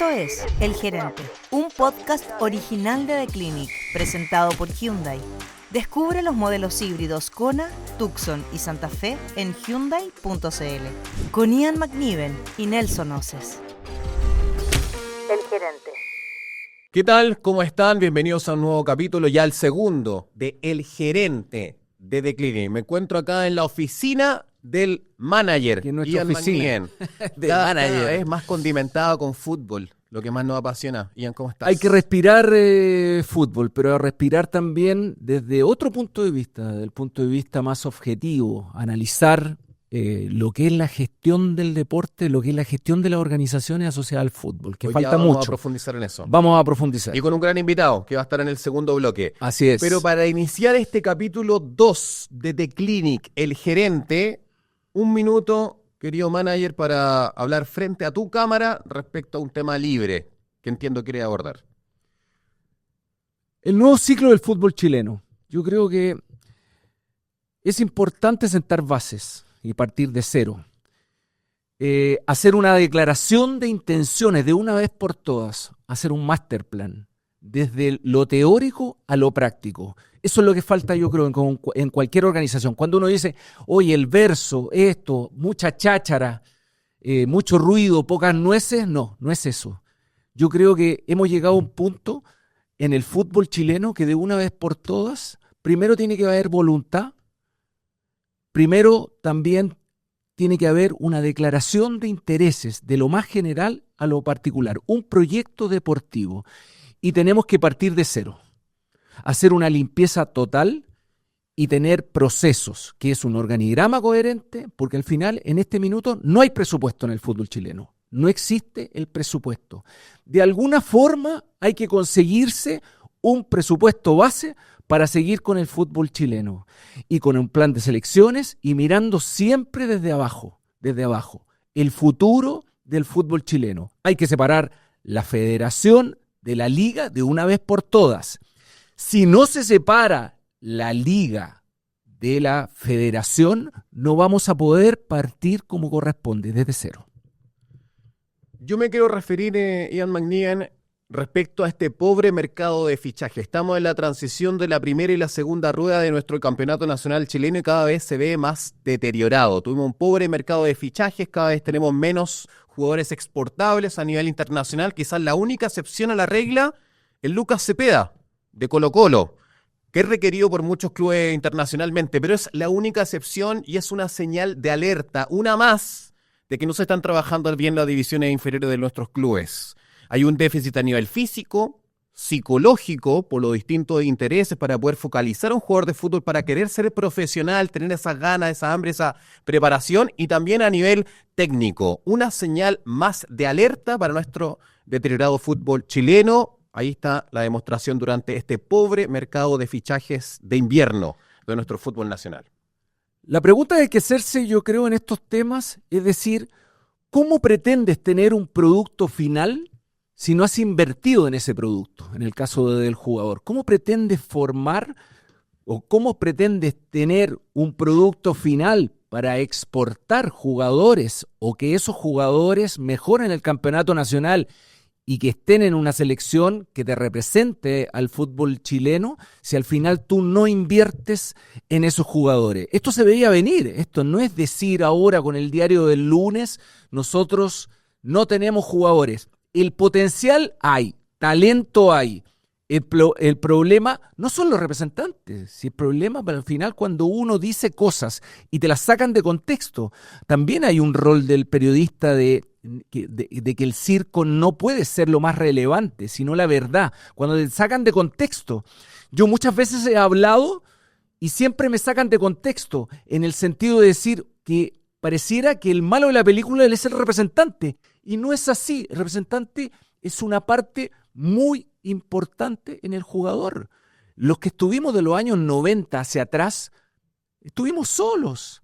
Esto es El Gerente, un podcast original de The Clinic, presentado por Hyundai. Descubre los modelos híbridos Kona, Tucson y Santa Fe en Hyundai.cl. Con Ian McNiven y Nelson Oces. El Gerente. ¿Qué tal? ¿Cómo están? Bienvenidos a un nuevo capítulo, ya el segundo de El Gerente de The Clinic. Me encuentro acá en la oficina del manager. Que es nuestra Ian oficina McNiven. del Cada manager. vez más condimentado con fútbol, lo que más nos apasiona. Ian, ¿cómo estás? Hay que respirar fútbol, pero respirar también desde otro punto de vista, desde el punto de vista más objetivo, analizar lo que es la gestión del deporte, lo que es la gestión de las organizaciones asociadas al fútbol, que Hoy falta día vamos mucho. a profundizar en eso. Vamos a profundizar. Y con un gran invitado que va a estar en el segundo bloque. Así es. Pero para iniciar este capítulo 2 de The Clinic, El Gerente, un minuto, querido manager, para hablar frente a tu cámara respecto a un tema libre que entiendo quieres abordar. El nuevo ciclo del fútbol chileno. Yo creo que es importante sentar bases y partir de cero. Hacer una declaración de intenciones de una vez por todas, hacer un master plan, desde lo teórico a lo práctico. Eso es lo que falta, yo creo, en cualquier organización. Cuando uno dice, oye, el verso, esto, mucha cháchara, mucho ruido, pocas nueces, no es eso. Yo creo que hemos llegado a un punto en el fútbol chileno que de una vez por todas, primero tiene que haber voluntad, primero también tiene que haber una declaración de intereses de lo más general a lo particular, un proyecto deportivo. Y tenemos que partir de cero, hacer una limpieza total y tener procesos, que es un organigrama coherente, porque al final, en este minuto, no hay presupuesto en el fútbol chileno. No existe el presupuesto. De alguna forma hay que conseguirse un presupuesto base para seguir con el fútbol chileno y con un plan de selecciones y mirando siempre desde abajo, el futuro del fútbol chileno. Hay que separar la federación de la liga de una vez por todas. Si no se separa la liga de la federación, no vamos a poder partir como corresponde, desde cero. Yo me quiero referir, Ian McNiven, respecto a este pobre mercado de fichaje. Estamos en la transición de la primera y la segunda rueda de nuestro campeonato nacional chileno y cada vez se ve más deteriorado. Tuvimos un pobre mercado de fichajes, cada vez tenemos menos jugadores exportables a nivel internacional. Quizás la única excepción a la regla es Lucas Cepeda, de Colo-Colo, que es requerido por muchos clubes internacionalmente, pero es la única excepción y es una señal de alerta, una más, de que no se están trabajando bien las divisiones inferiores de nuestros clubes. Hay un déficit a nivel físico, psicológico, por los distintos intereses para poder focalizar a un jugador de fútbol para querer ser profesional, tener esas ganas, esa hambre, esa preparación, y también a nivel técnico. Una señal más de alerta para nuestro deteriorado fútbol chileno. Ahí está la demostración durante este pobre mercado de fichajes de invierno de nuestro fútbol nacional. La pregunta que hay que hacerse, yo creo, en estos temas, es decir, ¿cómo pretendes tener un producto final si no has invertido en ese producto? En el caso del jugador, ¿cómo pretendes formar o cómo pretendes tener un producto final para exportar jugadores o que esos jugadores mejoren el campeonato nacional y que estén en una selección que te represente al fútbol chileno, si al final tú no inviertes en esos jugadores? Esto se veía venir, esto no es decir ahora con el diario del lunes, nosotros no tenemos jugadores. El potencial hay, talento hay. El problema no son los representantes, si el problema al final cuando uno dice cosas y te las sacan de contexto, también hay un rol del periodista de que el circo no puede ser lo más relevante, sino la verdad. Cuando te sacan de contexto, yo muchas veces he hablado y siempre me sacan de contexto en el sentido de decir que pareciera que el malo de la película es el representante, y no es así. El representante es una parte muy importante en el jugador. Los que estuvimos de los años 90 hacia atrás, estuvimos solos.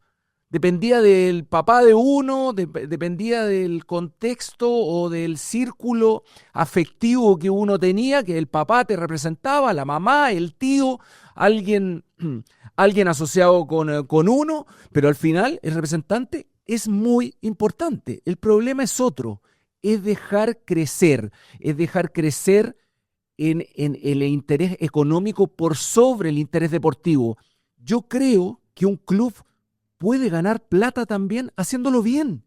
Dependía del papá de uno, dependía del contexto o del círculo afectivo que uno tenía, que el papá te representaba, la mamá, el tío, alguien asociado con uno, pero al final el representante es muy importante. El problema es otro, es dejar crecer en el interés económico por sobre el interés deportivo. Yo creo que un club puede ganar plata también haciéndolo bien.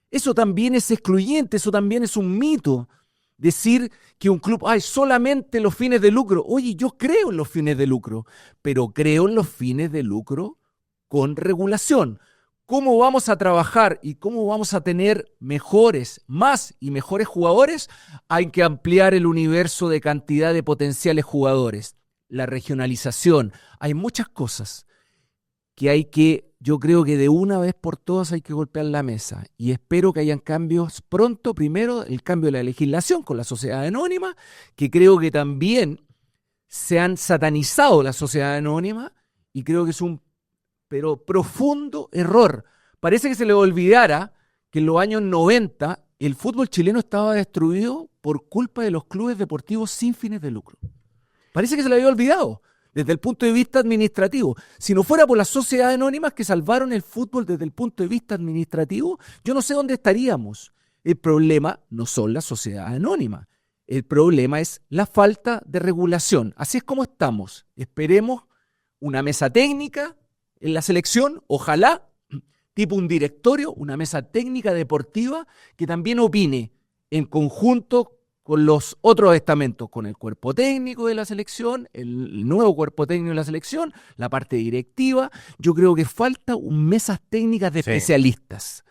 Eso también es excluyente, eso también es un mito. Decir que un club, solamente los fines de lucro. Oye, yo creo en los fines de lucro, pero creo en los fines de lucro con regulación. ¿Cómo vamos a trabajar y cómo vamos a tener más y mejores jugadores? Hay que ampliar el universo de cantidad de potenciales jugadores. La regionalización. Hay muchas cosas que yo creo que de una vez por todas hay que golpear la mesa. Y espero que hayan cambios pronto. Primero, el cambio de la legislación con la sociedad anónima, que creo que también se han satanizado la sociedad anónima y creo que es un profundo error. Parece que se le olvidara que en los años 90 el fútbol chileno estaba destruido por culpa de los clubes deportivos sin fines de lucro. Parece que se le había olvidado desde el punto de vista administrativo. Si no fuera por las sociedades anónimas que salvaron el fútbol desde el punto de vista administrativo, yo no sé dónde estaríamos. El problema no son las sociedades anónimas. El problema es la falta de regulación. Así es como estamos. Esperemos una mesa técnica en la selección, ojalá, tipo un directorio, una mesa técnica deportiva que también opine en conjunto con los otros estamentos, con el cuerpo técnico de la selección, el nuevo cuerpo técnico de la selección, la parte directiva. Yo creo que falta mesas técnicas de especialistas.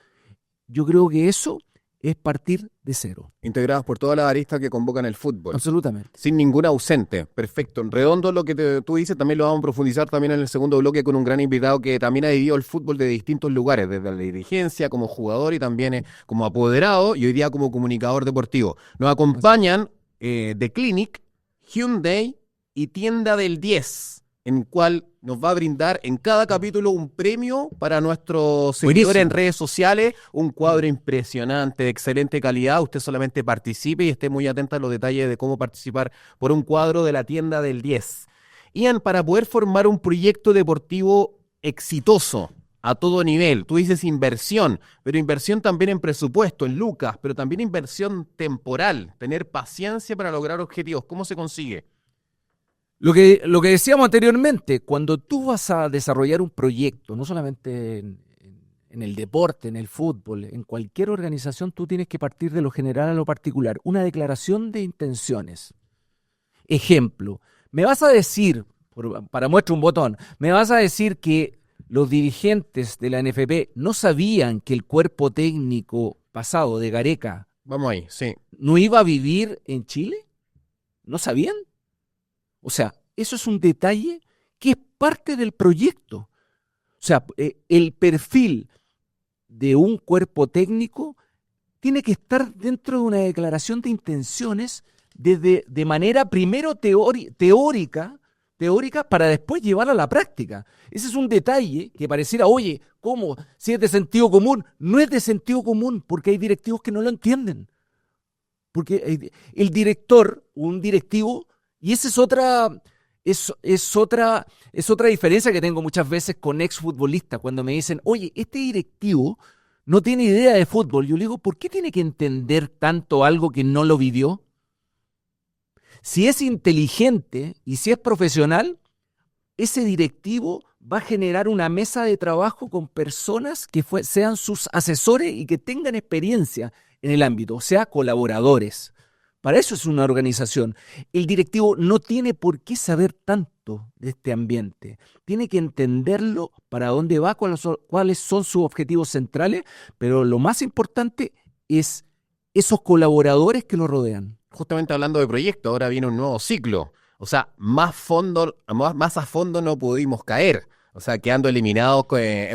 Yo creo que eso es partir de cero. Integradas por todas las aristas que convocan el fútbol. Absolutamente. Sin ningún ausente. Perfecto. En redondo lo que tú dices también lo vamos a profundizar también en el segundo bloque con un gran invitado que también ha vivido el fútbol de distintos lugares, desde la dirigencia, como jugador y también como apoderado y hoy día como comunicador deportivo. Nos acompañan The Clinic, Hyundai y Tienda del 10, en cual nos va a brindar en cada capítulo un premio para nuestros seguidores en redes sociales, un cuadro impresionante, de excelente calidad. Usted solamente participe y esté muy atento a los detalles de cómo participar por un cuadro de la Tienda del 10. Ian, para poder formar un proyecto deportivo exitoso a todo nivel, tú dices inversión, pero inversión también en presupuesto, en lucas, pero también inversión temporal, tener paciencia para lograr objetivos. ¿Cómo se consigue? Lo que decíamos anteriormente, cuando tú vas a desarrollar un proyecto, no solamente en el deporte, en el fútbol, en cualquier organización, tú tienes que partir de lo general a lo particular. Una declaración de intenciones. Ejemplo, me vas a decir, para muestra un botón, me vas a decir que los dirigentes de la NFP no sabían que el cuerpo técnico pasado de Gareca Vamos ahí, sí. ¿no iba a vivir en Chile? ¿No sabían? O sea, eso es un detalle que es parte del proyecto. O sea, el perfil de un cuerpo técnico tiene que estar dentro de una declaración de intenciones de manera primero teórica para después llevarla a la práctica. Ese es un detalle que pareciera, oye, ¿cómo? Si es de sentido común. No es de sentido común porque hay directivos que no lo entienden. Porque el director, un directivo, y esa es otra diferencia que tengo muchas veces con exfutbolistas, cuando me dicen, oye, este directivo no tiene idea de fútbol. Yo le digo, ¿por qué tiene que entender tanto algo que no lo vivió? Si es inteligente y si es profesional, ese directivo va a generar una mesa de trabajo con personas que sean sus asesores y que tengan experiencia en el ámbito, o sea, colaboradores. Para eso es una organización. El directivo no tiene por qué saber tanto de este ambiente. Tiene que entenderlo, para dónde va, cuáles son sus objetivos centrales, pero lo más importante es esos colaboradores que lo rodean. Justamente hablando de proyecto, ahora viene un nuevo ciclo. O sea, más a fondo no pudimos caer. O sea, quedando eliminados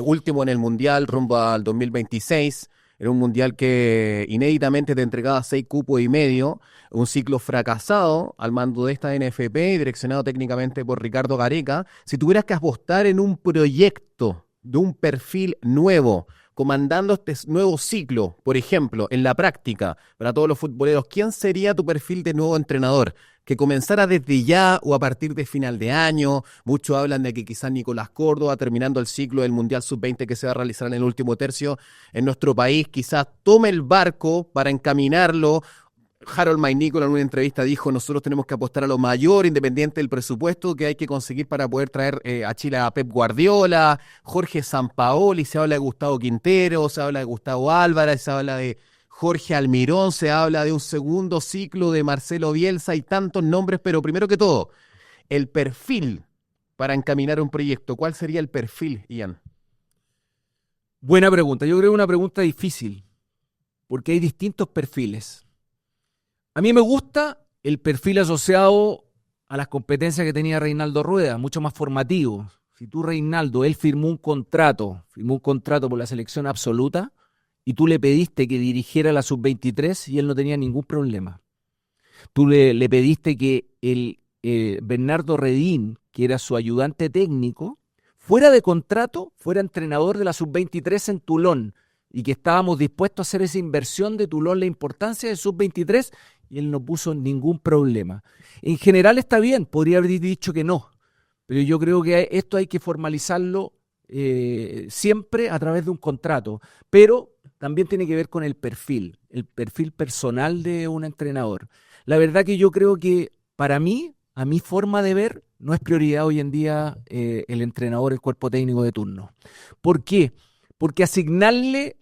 último en el Mundial rumbo al 2026. Era un mundial que inéditamente te entregaba 6 cupos y medio, un ciclo fracasado al mando de esta NFP y direccionado técnicamente por Ricardo Gareca. Si tuvieras que apostar en un proyecto de un perfil nuevo, comandando este nuevo ciclo, por ejemplo, en la práctica, para todos los futboleros, ¿quién sería tu perfil de nuevo entrenador? ¿Que comenzara desde ya o a partir de final de año? Muchos hablan de que quizás Nicolás Córdoba, terminando el ciclo del Mundial Sub-20 que se va a realizar en el último tercio en nuestro país, quizás tome el barco para encaminarlo. Harold Maynícola en una entrevista dijo: nosotros tenemos que apostar a lo mayor, independiente del presupuesto que hay que conseguir para poder traer a Chile a Pep Guardiola, Jorge Sampaoli, se habla de Gustavo Quintero, se habla de Gustavo Álvarez, se habla de Jorge Almirón, se habla de un segundo ciclo de Marcelo Bielsa y tantos nombres, pero primero que todo, el perfil para encaminar un proyecto. ¿Cuál sería el perfil, Ian? Buena pregunta. Yo creo que es una pregunta difícil, porque hay distintos perfiles. A mí me gusta el perfil asociado a las competencias que tenía Reinaldo Rueda, mucho más formativo. Si tú, Reinaldo, él firmó un contrato por la selección absoluta y tú le pediste que dirigiera la sub-23 y él no tenía ningún problema. Tú le pediste que Bernardo Redín, que era su ayudante técnico, fuera de contrato, fuera entrenador de la sub-23 en Toulon, y que estábamos dispuestos a hacer esa inversión de Toulon, la importancia de sub-23, y él no puso ningún problema. En general está bien, podría haber dicho que no, pero yo creo que esto hay que formalizarlo siempre a través de un contrato, pero también tiene que ver con el perfil personal de un entrenador. La verdad que yo creo que para mí, a mi forma de ver, no es prioridad hoy en día el entrenador, el cuerpo técnico de turno. ¿Por qué? Porque asignarle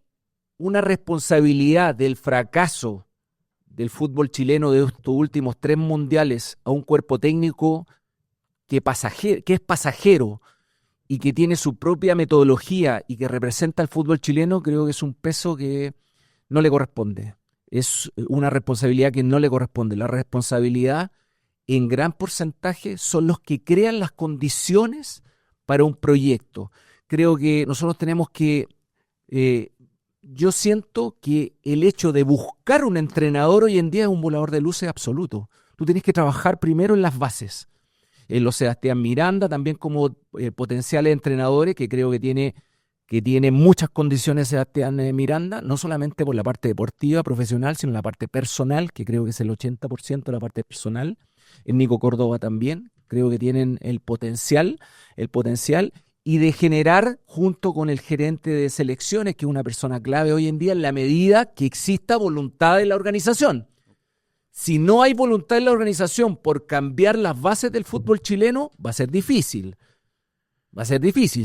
una responsabilidad del fracaso del fútbol chileno de estos últimos 3 mundiales a un cuerpo técnico que es pasajero y que tiene su propia metodología y que representa al fútbol chileno, creo que es un peso que no le corresponde. Es una responsabilidad que no le corresponde. La responsabilidad, en gran porcentaje, son los que crean las condiciones para un proyecto. Creo que nosotros tenemos que... yo siento que el hecho de buscar un entrenador hoy en día es un volador de luces absoluto. Tú tienes que trabajar primero en las bases. Los Sebastián Miranda también como potenciales entrenadores, que creo que tiene muchas condiciones Sebastián Miranda, no solamente por la parte deportiva, profesional, sino la parte personal, que creo que es el 80% de la parte personal. Nico Córdoba también, creo que tienen el potencial, y de generar junto con el gerente de selecciones, que es una persona clave hoy en día, en la medida que exista voluntad en la organización. Si no hay voluntad en la organización por cambiar las bases del fútbol chileno, va a ser difícil.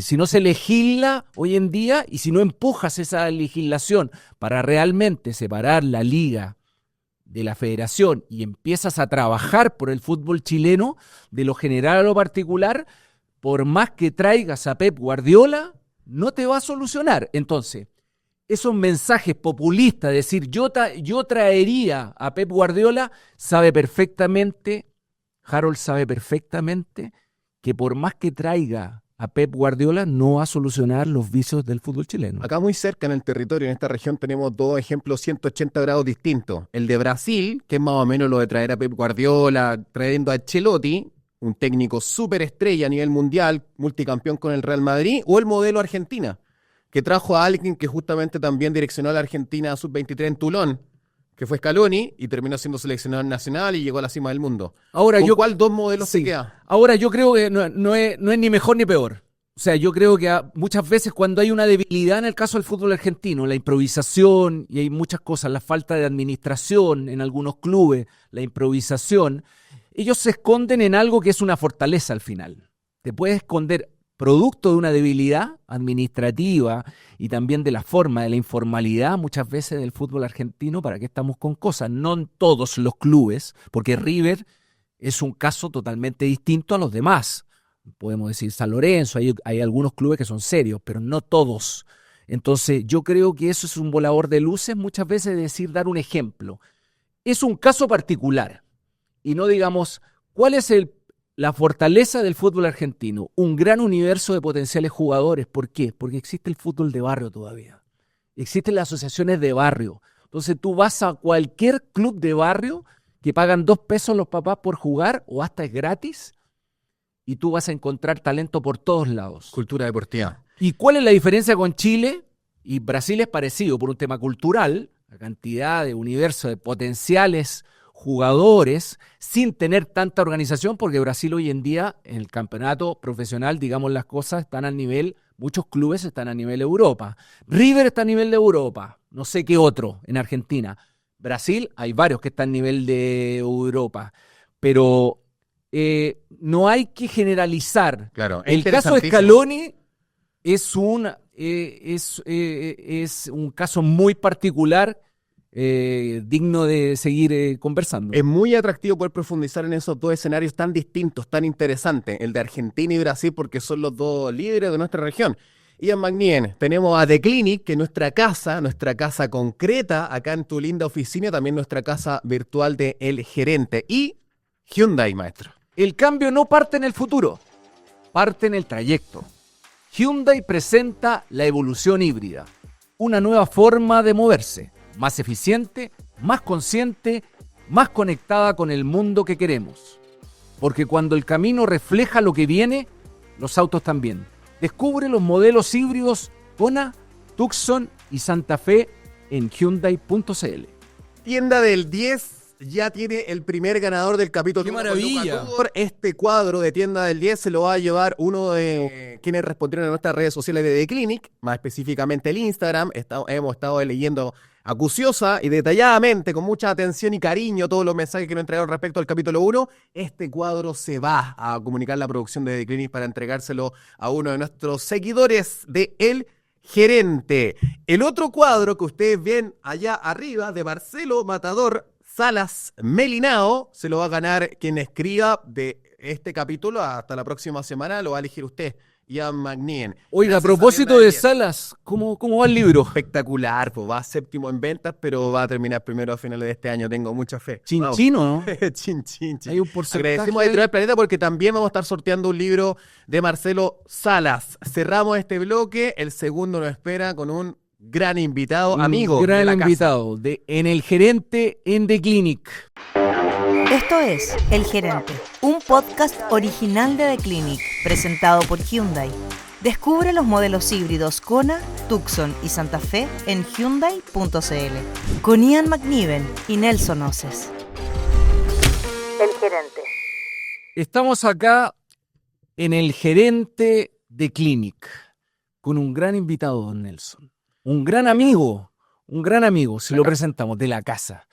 Si no se legisla hoy en día y si no empujas esa legislación para realmente separar la liga de la federación y empiezas a trabajar por el fútbol chileno, de lo general a lo particular, por más que traigas a Pep Guardiola, no te va a solucionar. Entonces, esos mensajes populistas, de decir yo traería a Pep Guardiola, Harold sabe perfectamente que por más que traiga a Pep Guardiola, no va a solucionar los vicios del fútbol chileno. Acá muy cerca en el territorio, en esta región, tenemos 2 ejemplos 180 grados distintos. El de Brasil, que es más o menos lo de traer a Pep Guardiola, trayendo a Ancelotti, un técnico súper estrella a nivel mundial, multicampeón con el Real Madrid, o el modelo Argentina, que trajo a alguien que justamente también direccionó a la Argentina Sub-23 en Toulon, que fue Scaloni, y terminó siendo seleccionador nacional y llegó a la cima del mundo. Ahora, ¿Cuál 2 modelos se queda? Ahora, yo creo que no es ni mejor ni peor. O sea, yo creo que muchas veces cuando hay una debilidad en el caso del fútbol argentino, la improvisación, y hay muchas cosas, la falta de administración en algunos clubes, la improvisación, ellos se esconden en algo que es una fortaleza al final. Te puedes esconder producto de una debilidad administrativa y también de la forma, de la informalidad muchas veces del fútbol argentino. ¿Para qué estamos con cosas? No en todos los clubes, porque River es un caso totalmente distinto a los demás. Podemos decir San Lorenzo, hay algunos clubes que son serios, pero no todos. Entonces yo creo que eso es un volador de luces muchas veces, dar un ejemplo. Es un caso particular y no digamos cuál es la fortaleza del fútbol argentino. Un gran universo de potenciales jugadores. ¿Por qué? Porque existe el fútbol de barrio todavía. Existen las asociaciones de barrio. Entonces tú vas a cualquier club de barrio que pagan 2 pesos los papás por jugar o hasta es gratis y tú vas a encontrar talento por todos lados. Cultura deportiva. ¿Y cuál es la diferencia con Chile? Y Brasil es parecido por un tema cultural, la cantidad de universo de potenciales jugadores sin tener tanta organización, porque Brasil hoy en día en el campeonato profesional, digamos las cosas, están al nivel, muchos clubes están a nivel Europa. River está a nivel de Europa, no sé qué otro en Argentina. Brasil, hay varios que están a nivel de Europa, pero no hay que generalizar. Claro, El caso de Scaloni es un caso muy particular, digno de seguir conversando. Es muy atractivo poder profundizar en esos dos escenarios tan distintos, tan interesantes, el de Argentina y Brasil, porque son los dos líderes de nuestra región. Ian McNean, tenemos a The Clinic, que es nuestra casa concreta acá en tu linda oficina, también nuestra casa virtual de El Gerente. Y Hyundai, maestro. El cambio no parte en el futuro, parte en el trayecto. Hyundai presenta la evolución híbrida, una nueva forma de moverse, más eficiente, más consciente, más conectada con el mundo que queremos. Porque cuando el camino refleja lo que viene, los autos también. Descubre los modelos híbridos Kona, Tucson y Santa Fe en Hyundai.cl. Tienda del 10 ya tiene el primer ganador del capítulo. ¡Qué maravilla! Este cuadro de Tienda del 10 se lo va a llevar uno de quienes respondieron en nuestras redes sociales de The Clinic, más específicamente el Instagram. Hemos estado leyendo acuciosa y detalladamente, con mucha atención y cariño, todos los mensajes que nos entregaron respecto al capítulo 1. Este cuadro se va a comunicar la producción de The Clinic para entregárselo a uno de nuestros seguidores de El Gerente. El otro cuadro que ustedes ven allá arriba, de Marcelo Matador Salas Melinao, se lo va a ganar quien escriba de este capítulo. Hasta la próxima semana lo va a elegir usted, Ian McNean. Oiga, Gracias a propósito Tienda de del 10. Salas, ¿cómo va el libro? Espectacular, pues va séptimo en ventas, pero va a terminar primero a finales de este año, tengo mucha fe. Vamos. Chinchino, ¿no? Chin, chin, chin. Hay un porcentaje. Agradecemos a Editorial Planeta porque también vamos a estar sorteando un libro de Marcelo Salas. Cerramos este bloque, el segundo nos espera con un gran invitado, amigo. Un gran de la casa. invitado en El Gerente en The Clinic. Esto es El Gerente, un podcast original de The Clinic, presentado por Hyundai. Descubre los modelos híbridos Kona, Tucson y Santa Fe en Hyundai.cl. Con Ian McNeven y Nelson Oces. El Gerente. Estamos acá en El Gerente de Clinic con un gran invitado, don Nelson. Un gran amigo, se lo presentamos, de la casa.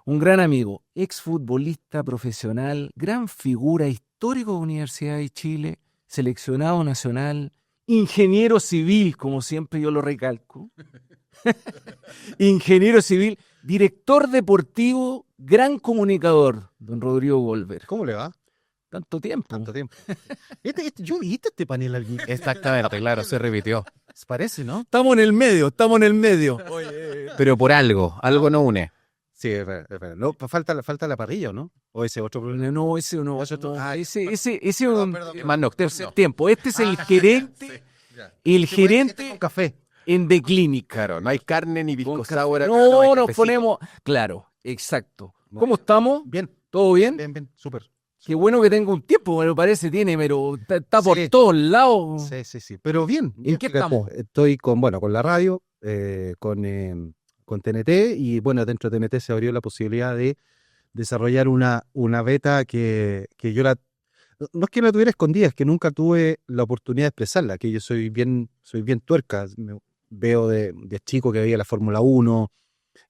Un gran amigo, exfutbolista profesional, gran figura, histórico de Universidad de Chile, seleccionado nacional, ingeniero civil, como siempre yo lo recalco. Ingeniero civil, director deportivo, gran comunicador, don Rodrigo Golver. ¿Cómo le va? Tanto tiempo. Tanto tiempo. Yo vi este panel aquí. Exactamente, claro, se repitió. Parece, ¿no? Estamos en el medio. Pero por algo nos une. Sí, es verdad. No, falta la parrilla, ¿no? O ese otro problema. No, ese no. Ese otro- No, ah, ese perdón. Más nocturno. tercer tiempo. Este es el gerente, el Este gerente con café. en The Clinic. Claro, no hay carne ni Con pisco café. sour acá, No, hay nos cafecito. ponemos. Claro, exacto. No. ¿Cómo estamos? Bien, ¿Todo bien? bien, súper. Qué bueno que tenga un tiempo, me lo parece, pero está por Sí. todos lados. Sí. Pero bien. ¿En qué fíjate, estamos? Estoy con la radio, con TNT, y bueno, dentro de TNT se abrió la posibilidad de desarrollar una beta que yo no es que la tuviera escondida, es que nunca tuve la oportunidad de expresarla, que yo soy bien tuerca. Veo de chico que veía la Fórmula 1,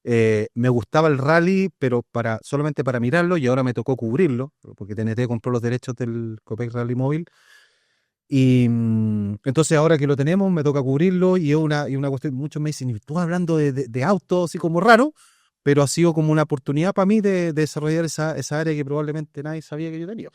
me gustaba el rally, pero solamente para mirarlo, y ahora me tocó cubrirlo, porque TNT compró los derechos del Copec Rally Móvil. Y entonces ahora que lo tenemos, me toca cubrirlo, y es una cuestión. Muchos me dicen, tú hablando de autos, así como raro, pero ha sido como una oportunidad para mí de desarrollar esa área que probablemente nadie sabía que yo tenía.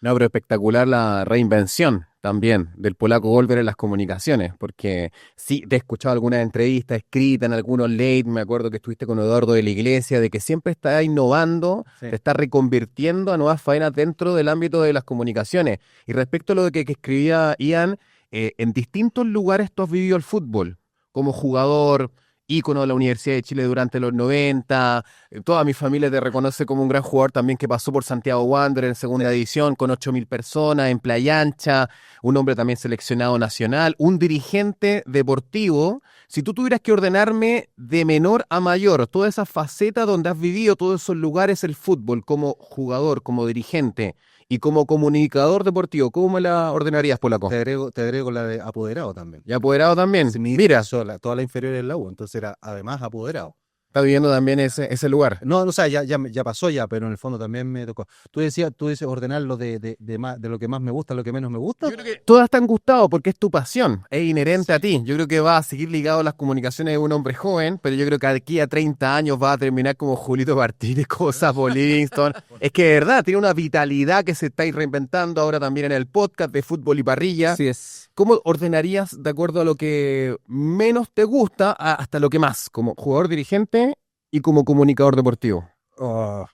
No, pero espectacular la reinvención también del polaco Golver en las comunicaciones, porque sí, te he escuchado algunas entrevistas escritas en algunos late, me acuerdo que estuviste con Eduardo de la Iglesia, de que siempre está innovando, Sí. te está reconvirtiendo a nuevas faenas dentro del ámbito de las comunicaciones. Y respecto a lo que escribía Ian, en distintos lugares tú has vivido el fútbol, como jugador, ícono de la Universidad de Chile durante los 90. Toda mi familia te reconoce como un gran jugador también que pasó por Santiago Wanderers en segunda división con 8.000 personas en Playa Ancha, un hombre también seleccionado nacional, un dirigente deportivo. Si tú tuvieras que ordenarme de menor a mayor, toda esa faceta donde has vivido, todos esos lugares, el fútbol, como jugador, como dirigente y como comunicador deportivo, ¿cómo me la ordenarías, Polaco? Te agrego la de apoderado también. ¿Y apoderado también? Sí, Mira, toda la inferior en la U, entonces era además apoderado. está viviendo también ese lugar. No, o sea, ya pasó ya, pero en el fondo también me tocó. Tú dices ordenarlo de lo que más me gusta a lo que menos me gusta. Yo creo que todas te han gustado porque es tu pasión, es inherente a ti. Yo creo que va a seguir ligado a las comunicaciones de un hombre joven, pero yo creo que aquí a 30 años va a terminar como Julito Martínez, como Sapo Livingston. Es que de verdad tiene una vitalidad que se está reinventando ahora también en el podcast de Fútbol y Parrilla. Así es. ¿Cómo ordenarías de acuerdo a lo que menos te gusta hasta lo que más, como jugador dirigente y como comunicador deportivo?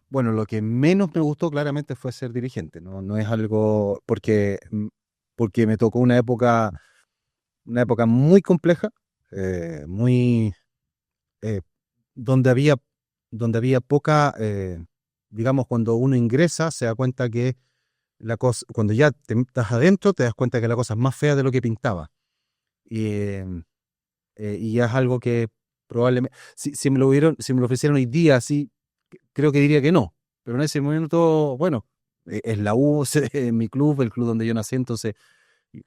Bueno, lo que menos me gustó claramente fue ser dirigente, no es algo porque me tocó una época muy compleja, muy donde había poca, digamos, cuando uno ingresa se da cuenta que la cosa, cuando ya te estás adentro, te das cuenta que la cosa es más fea de lo que pintaba. Y es algo que probablemente, si me lo ofrecieron hoy día, sí, creo que diría que no. Pero en ese momento, bueno, es la U, es mi club, el club donde yo nací, entonces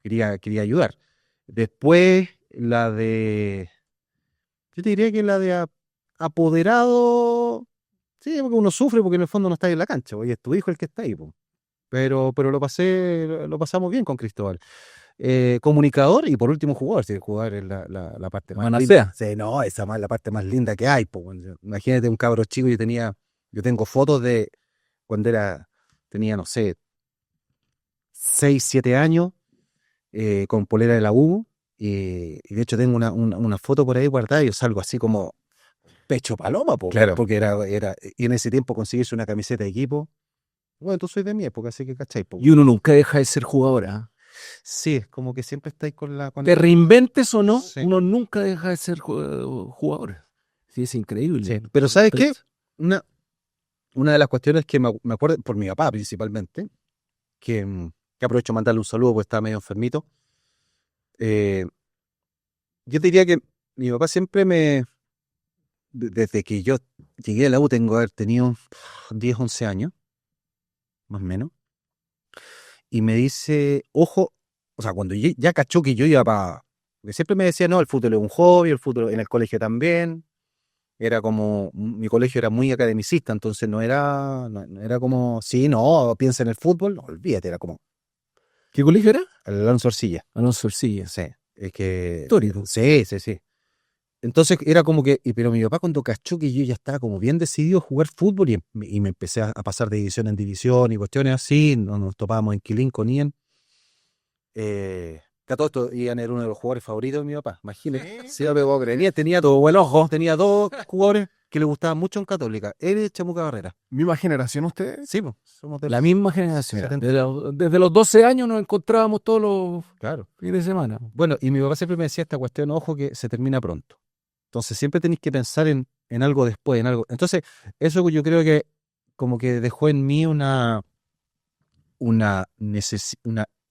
quería ayudar. Después, yo te diría que la de apoderado, sí, porque uno sufre porque en el fondo no está ahí en la cancha, y es tu hijo el que está ahí, po. Pero lo pasamos bien con Cristóbal. Comunicador y por último jugador. Si el jugador es la parte más linda. Sí, no, esa es la parte más linda que hay. Po. Imagínate un cabro chico, yo tengo fotos de cuando tenía, no sé, 6, 7 años, con polera de la U, y de hecho tengo una foto por ahí guardada y yo salgo así como pecho paloma, po, Claro. porque y en ese tiempo conseguirse una camiseta de equipo. Bueno, tú soy de mi época, así que cachai. Po. Y uno nunca deja de ser jugador, ¿ah? Sí, es como que siempre estáis con Te reinventes o no, Sí. uno nunca deja de ser jugador. Sí, es increíble. Sí, pero ¿sabes qué? Una de las cuestiones que me acuerdo, por mi papá principalmente, que aprovecho de mandarle un saludo porque estaba medio enfermito. Yo te diría que mi papá siempre desde que yo llegué a la U, tengo que haber tenido 10, 11 años, más o menos, y me dice, ojo, o sea, cuando ya cachó que yo iba porque siempre me decía, no, el fútbol es un hobby, el fútbol en el colegio también. Era como, mi colegio era muy academicista, entonces no era como, sí, no, piensa en el fútbol, no, olvídate, era como, ¿Qué colegio era? el Alonso Orcilla. Alonso Orcilla. Sí, es que... Histórico. Sí. Entonces era como que, pero mi papá cuando cachó que yo ya estaba como bien decidido a jugar fútbol y me empecé a pasar de división en división y cuestiones así, nos topábamos en Quilín con Ian, que a todo esto Ian era uno de los jugadores favoritos de mi papá, imagínate. Sí, me puedo creer. Tenía todo buen ojo, tenía dos jugadores que le gustaban mucho en Católica, él y Chamuca Barrera. ¿Misma generación ustedes? Sí, pues, somos de La misma generación. Setenta. Desde los 12 años nos encontrábamos todos los Claro. fines de semana. Bueno, y mi papá siempre me decía esta cuestión, ojo, que se termina pronto. Entonces siempre tenéis que pensar en algo después, en algo. Entonces, eso yo creo que como que dejó en mí una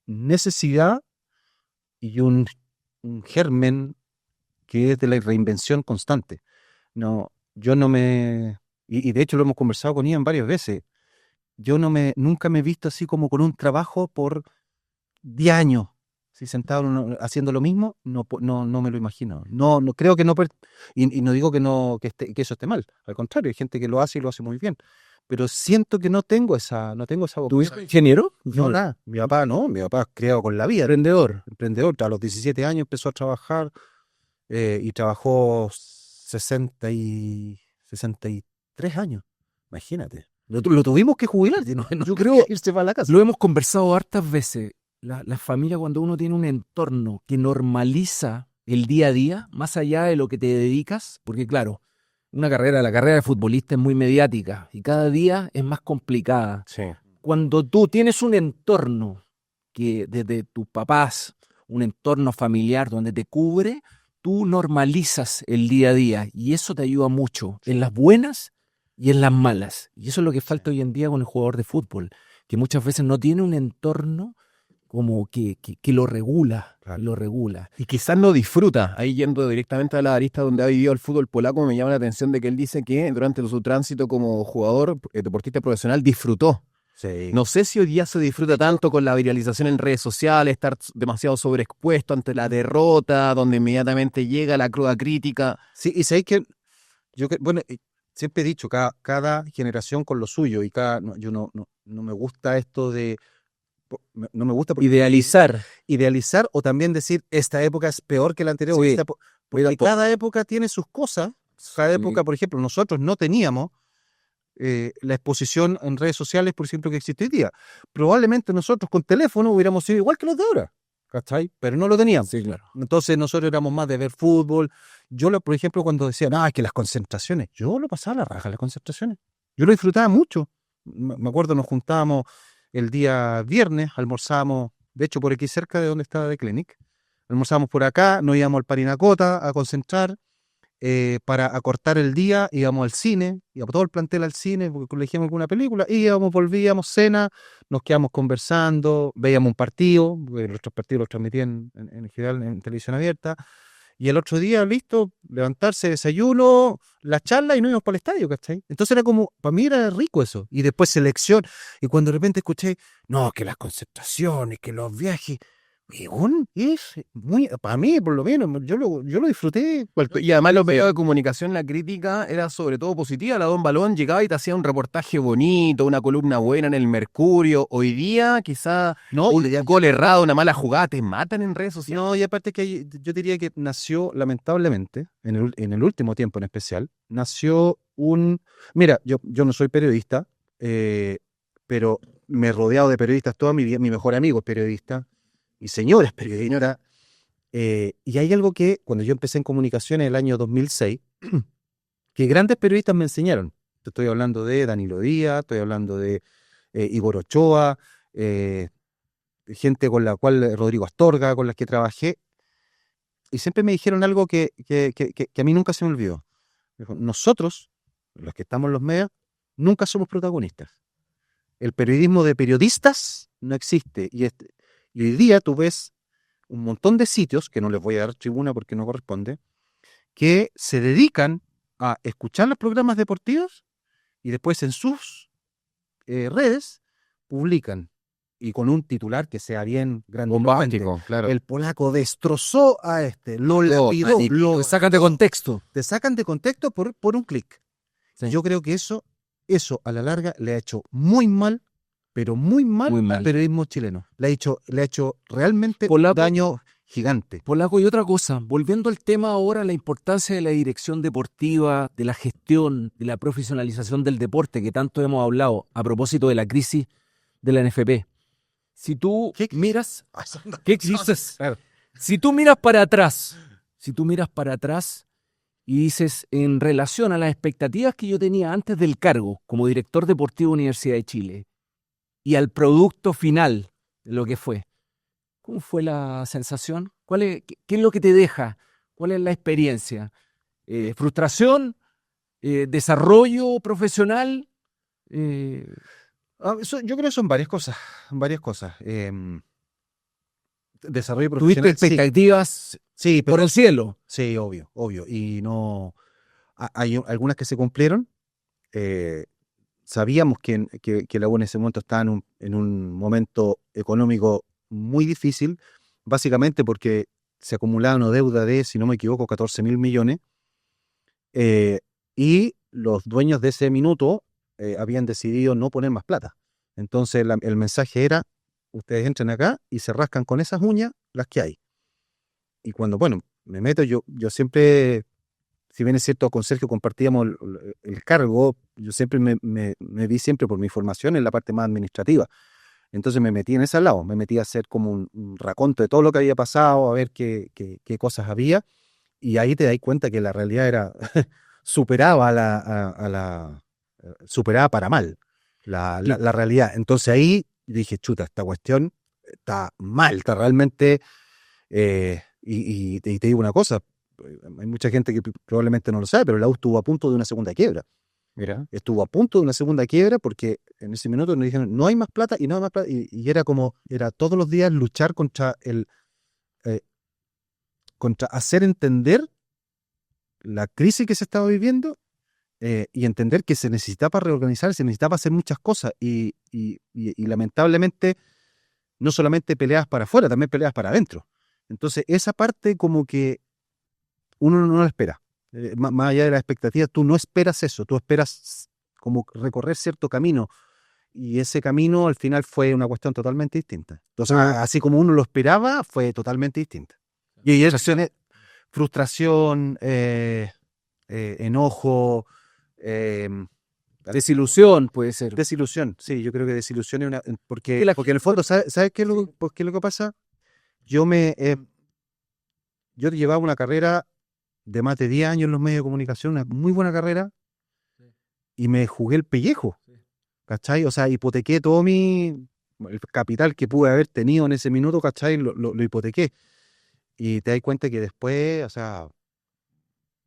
necesidad y un germen que es de la reinvención constante. No, yo no me... Y de hecho lo hemos conversado con Ian varias veces. Yo nunca me he visto así como con un trabajo por 10 años. Si sentado haciendo lo mismo, no me lo imagino. No creo que no. Y no digo que eso esté mal. Al contrario, hay gente que lo hace y lo hace muy bien. Pero siento que no tengo esa ¿Tu vocación. hijo ingeniero? No, nada. Mi papá es criado con la vida. Emprendedor. A los 17 años empezó a trabajar y trabajó 63 años. Imagínate. Lo tuvimos que jubilar. Yo creo- irse para la casa. Lo hemos conversado hartas veces. La familia, cuando uno tiene un entorno que normaliza el día a día, más allá de lo que te dedicas, porque claro, la carrera de futbolista es muy mediática y cada día es más complicada. Sí. Cuando tú tienes un entorno que desde tus papás, un entorno familiar donde te cubre, tú normalizas el día a día y eso te ayuda mucho en las buenas y en las malas. Y eso es lo que falta hoy en día con el jugador de fútbol, que muchas veces no tiene un entorno como que lo regula, Claro. lo regula. Y quizás no disfruta. Ahí yendo directamente a la arista donde ha vivido el fútbol polaco, me llama la atención de que él dice que durante su tránsito como jugador, deportista profesional, disfrutó. Sí. No sé si hoy día se disfruta tanto con la viralización en redes sociales, estar demasiado sobreexpuesto ante la derrota, donde inmediatamente llega la cruda crítica. Sí, y sabéis que bueno, siempre he dicho, cada generación con lo suyo, y yo no me gusta esto de, no me gusta porque idealizar o también decir esta época es peor que la anterior. Sí. Porque cada época tiene sus cosas. Cada época, por ejemplo, nosotros no teníamos la exposición en redes sociales, por ejemplo, que existe hoy día. Probablemente nosotros con teléfono hubiéramos sido igual que los de ahora, ¿cachai? Pero no lo teníamos. Sí, claro. Entonces nosotros éramos más de ver fútbol. Por ejemplo, cuando decían, es que las concentraciones, yo lo pasaba a la raja las concentraciones. Yo lo disfrutaba mucho. Me acuerdo, nos juntábamos el día viernes, almorzábamos, de hecho, por aquí cerca de donde estaba The Clinic. Almorzábamos por acá, nos íbamos al Parinacota a concentrar. Para acortar el día, íbamos al cine, íbamos todo el plantel al cine, porque elegíamos alguna película, íbamos, volvíamos, cena, nos quedamos conversando, veíamos un partido, porque los otros partidos los transmitían en general en televisión abierta, y el otro día, listo, levantarse, desayuno, la charla y nos íbamos para el estadio, ¿cachai? Entonces era como, para mí era rico eso, y después selección, y cuando de repente escuché, no, que las concentraciones, que los viajes, es muy, para mí, por lo menos, yo lo disfruté. Y además los medios de comunicación, la crítica era sobre todo positiva. La Don Balón llegaba y te hacía un reportaje bonito, una columna buena en el Mercurio. Hoy día quizá No, un gol errado, una mala jugada, te matan en redes sociales. no, y aparte que yo diría que nació, lamentablemente, en el último tiempo en especial, nació Mira, yo no soy periodista, pero me he rodeado de periodistas toda mi vida. Mi mejor amigo es periodista, y señora es periodista. Y hay algo que, cuando yo empecé en comunicación en el año 2006, que grandes periodistas me enseñaron. Te estoy hablando de Danilo Díaz, estoy hablando de Igor Ochoa, gente con la cual, Rodrigo Astorga, con las que trabajé, y siempre me dijeron algo que a mí nunca se me olvidó. Dijo, nosotros, los que estamos en los medios, nunca somos protagonistas. El periodismo de periodistas no existe, y hoy día tú ves un montón de sitios, que no les voy a dar tribuna porque no corresponde, que se dedican a escuchar los programas deportivos y después en sus redes publican, y con un titular que sea bien grandilocuente. Bombástico, claro. El polaco destrozó a lo lapidó, Lo sacan de contexto. te sacan de contexto por un clic. Sí. Yo creo que eso a la larga le ha hecho muy mal, pero muy mal, Muy mal. al periodismo chileno. Le ha hecho realmente Polaco- daño gigante. Polaco, y otra cosa, volviendo al tema ahora, la importancia de la dirección deportiva, de la gestión, de la profesionalización del deporte, que tanto hemos hablado a propósito de la crisis de la NFP. Si tú miras, ¿qué dices? Claro. Si tú miras para atrás y dices, en relación a las expectativas que yo tenía antes del cargo como director deportivo de Universidad de Chile y al producto final de lo que fue, ¿cómo fue la sensación? ¿Qué es lo que te deja? ¿Cuál es la experiencia? ¿Frustración? ¿Desarrollo profesional? Yo creo que son varias cosas. Desarrollo ¿Tuviste profesional. expectativas Sí, por el cielo? sí, obvio. Y no. Hay algunas que se cumplieron. Sabíamos que la U en ese momento estaba en un momento económico muy difícil, básicamente porque se acumulaba una deuda de, si no me equivoco, 14.000 millones, y los dueños de ese minuto habían decidido no poner más plata. Entonces el mensaje era, ustedes entren acá y se rascan con esas uñas las que hay. Y cuando, me meto, yo siempre, si bien es cierto, con Sergio compartíamos el cargo, yo siempre me vi siempre por mi formación en la parte más administrativa. Entonces me metí en ese lado, me metí a hacer como un raconto de todo lo que había pasado, a ver qué cosas había, y ahí te das cuenta que la realidad era superaba superaba para mal la realidad. Entonces ahí dije, chuta, esta cuestión está mal, está realmente, y te digo una cosa, hay mucha gente que probablemente no lo sabe, pero la U estuvo a punto de una segunda quiebra. Mira. Estuvo a punto de una segunda quiebra porque en ese minuto nos dijeron, no hay más plata y no hay más plata. Y era todos los días luchar contra hacer entender la crisis que se estaba viviendo y entender que se necesitaba reorganizar, se necesitaba hacer muchas cosas y lamentablemente no solamente peleas para afuera, también peleas para adentro. Entonces esa parte como que uno no la espera. Más allá de las expectativas, tú no esperas eso, tú esperas como recorrer cierto camino y ese camino al final fue una cuestión totalmente distinta. Entonces, así como uno lo esperaba, fue totalmente distinta. Y frustración, enojo, Desilusión puede ser. desilusión. Sí, yo creo que desilusión es porque Que en el fondo, ¿sabes qué es lo que pasa? Yo llevaba una carrera de más de 10 años en los medios de comunicación, una muy buena carrera, y me jugué el pellejo, ¿cachai? O sea, hipotequé todo el capital que pude haber tenido en ese minuto, ¿cachai? Lo hipotequé. Y te das cuenta que después, o sea,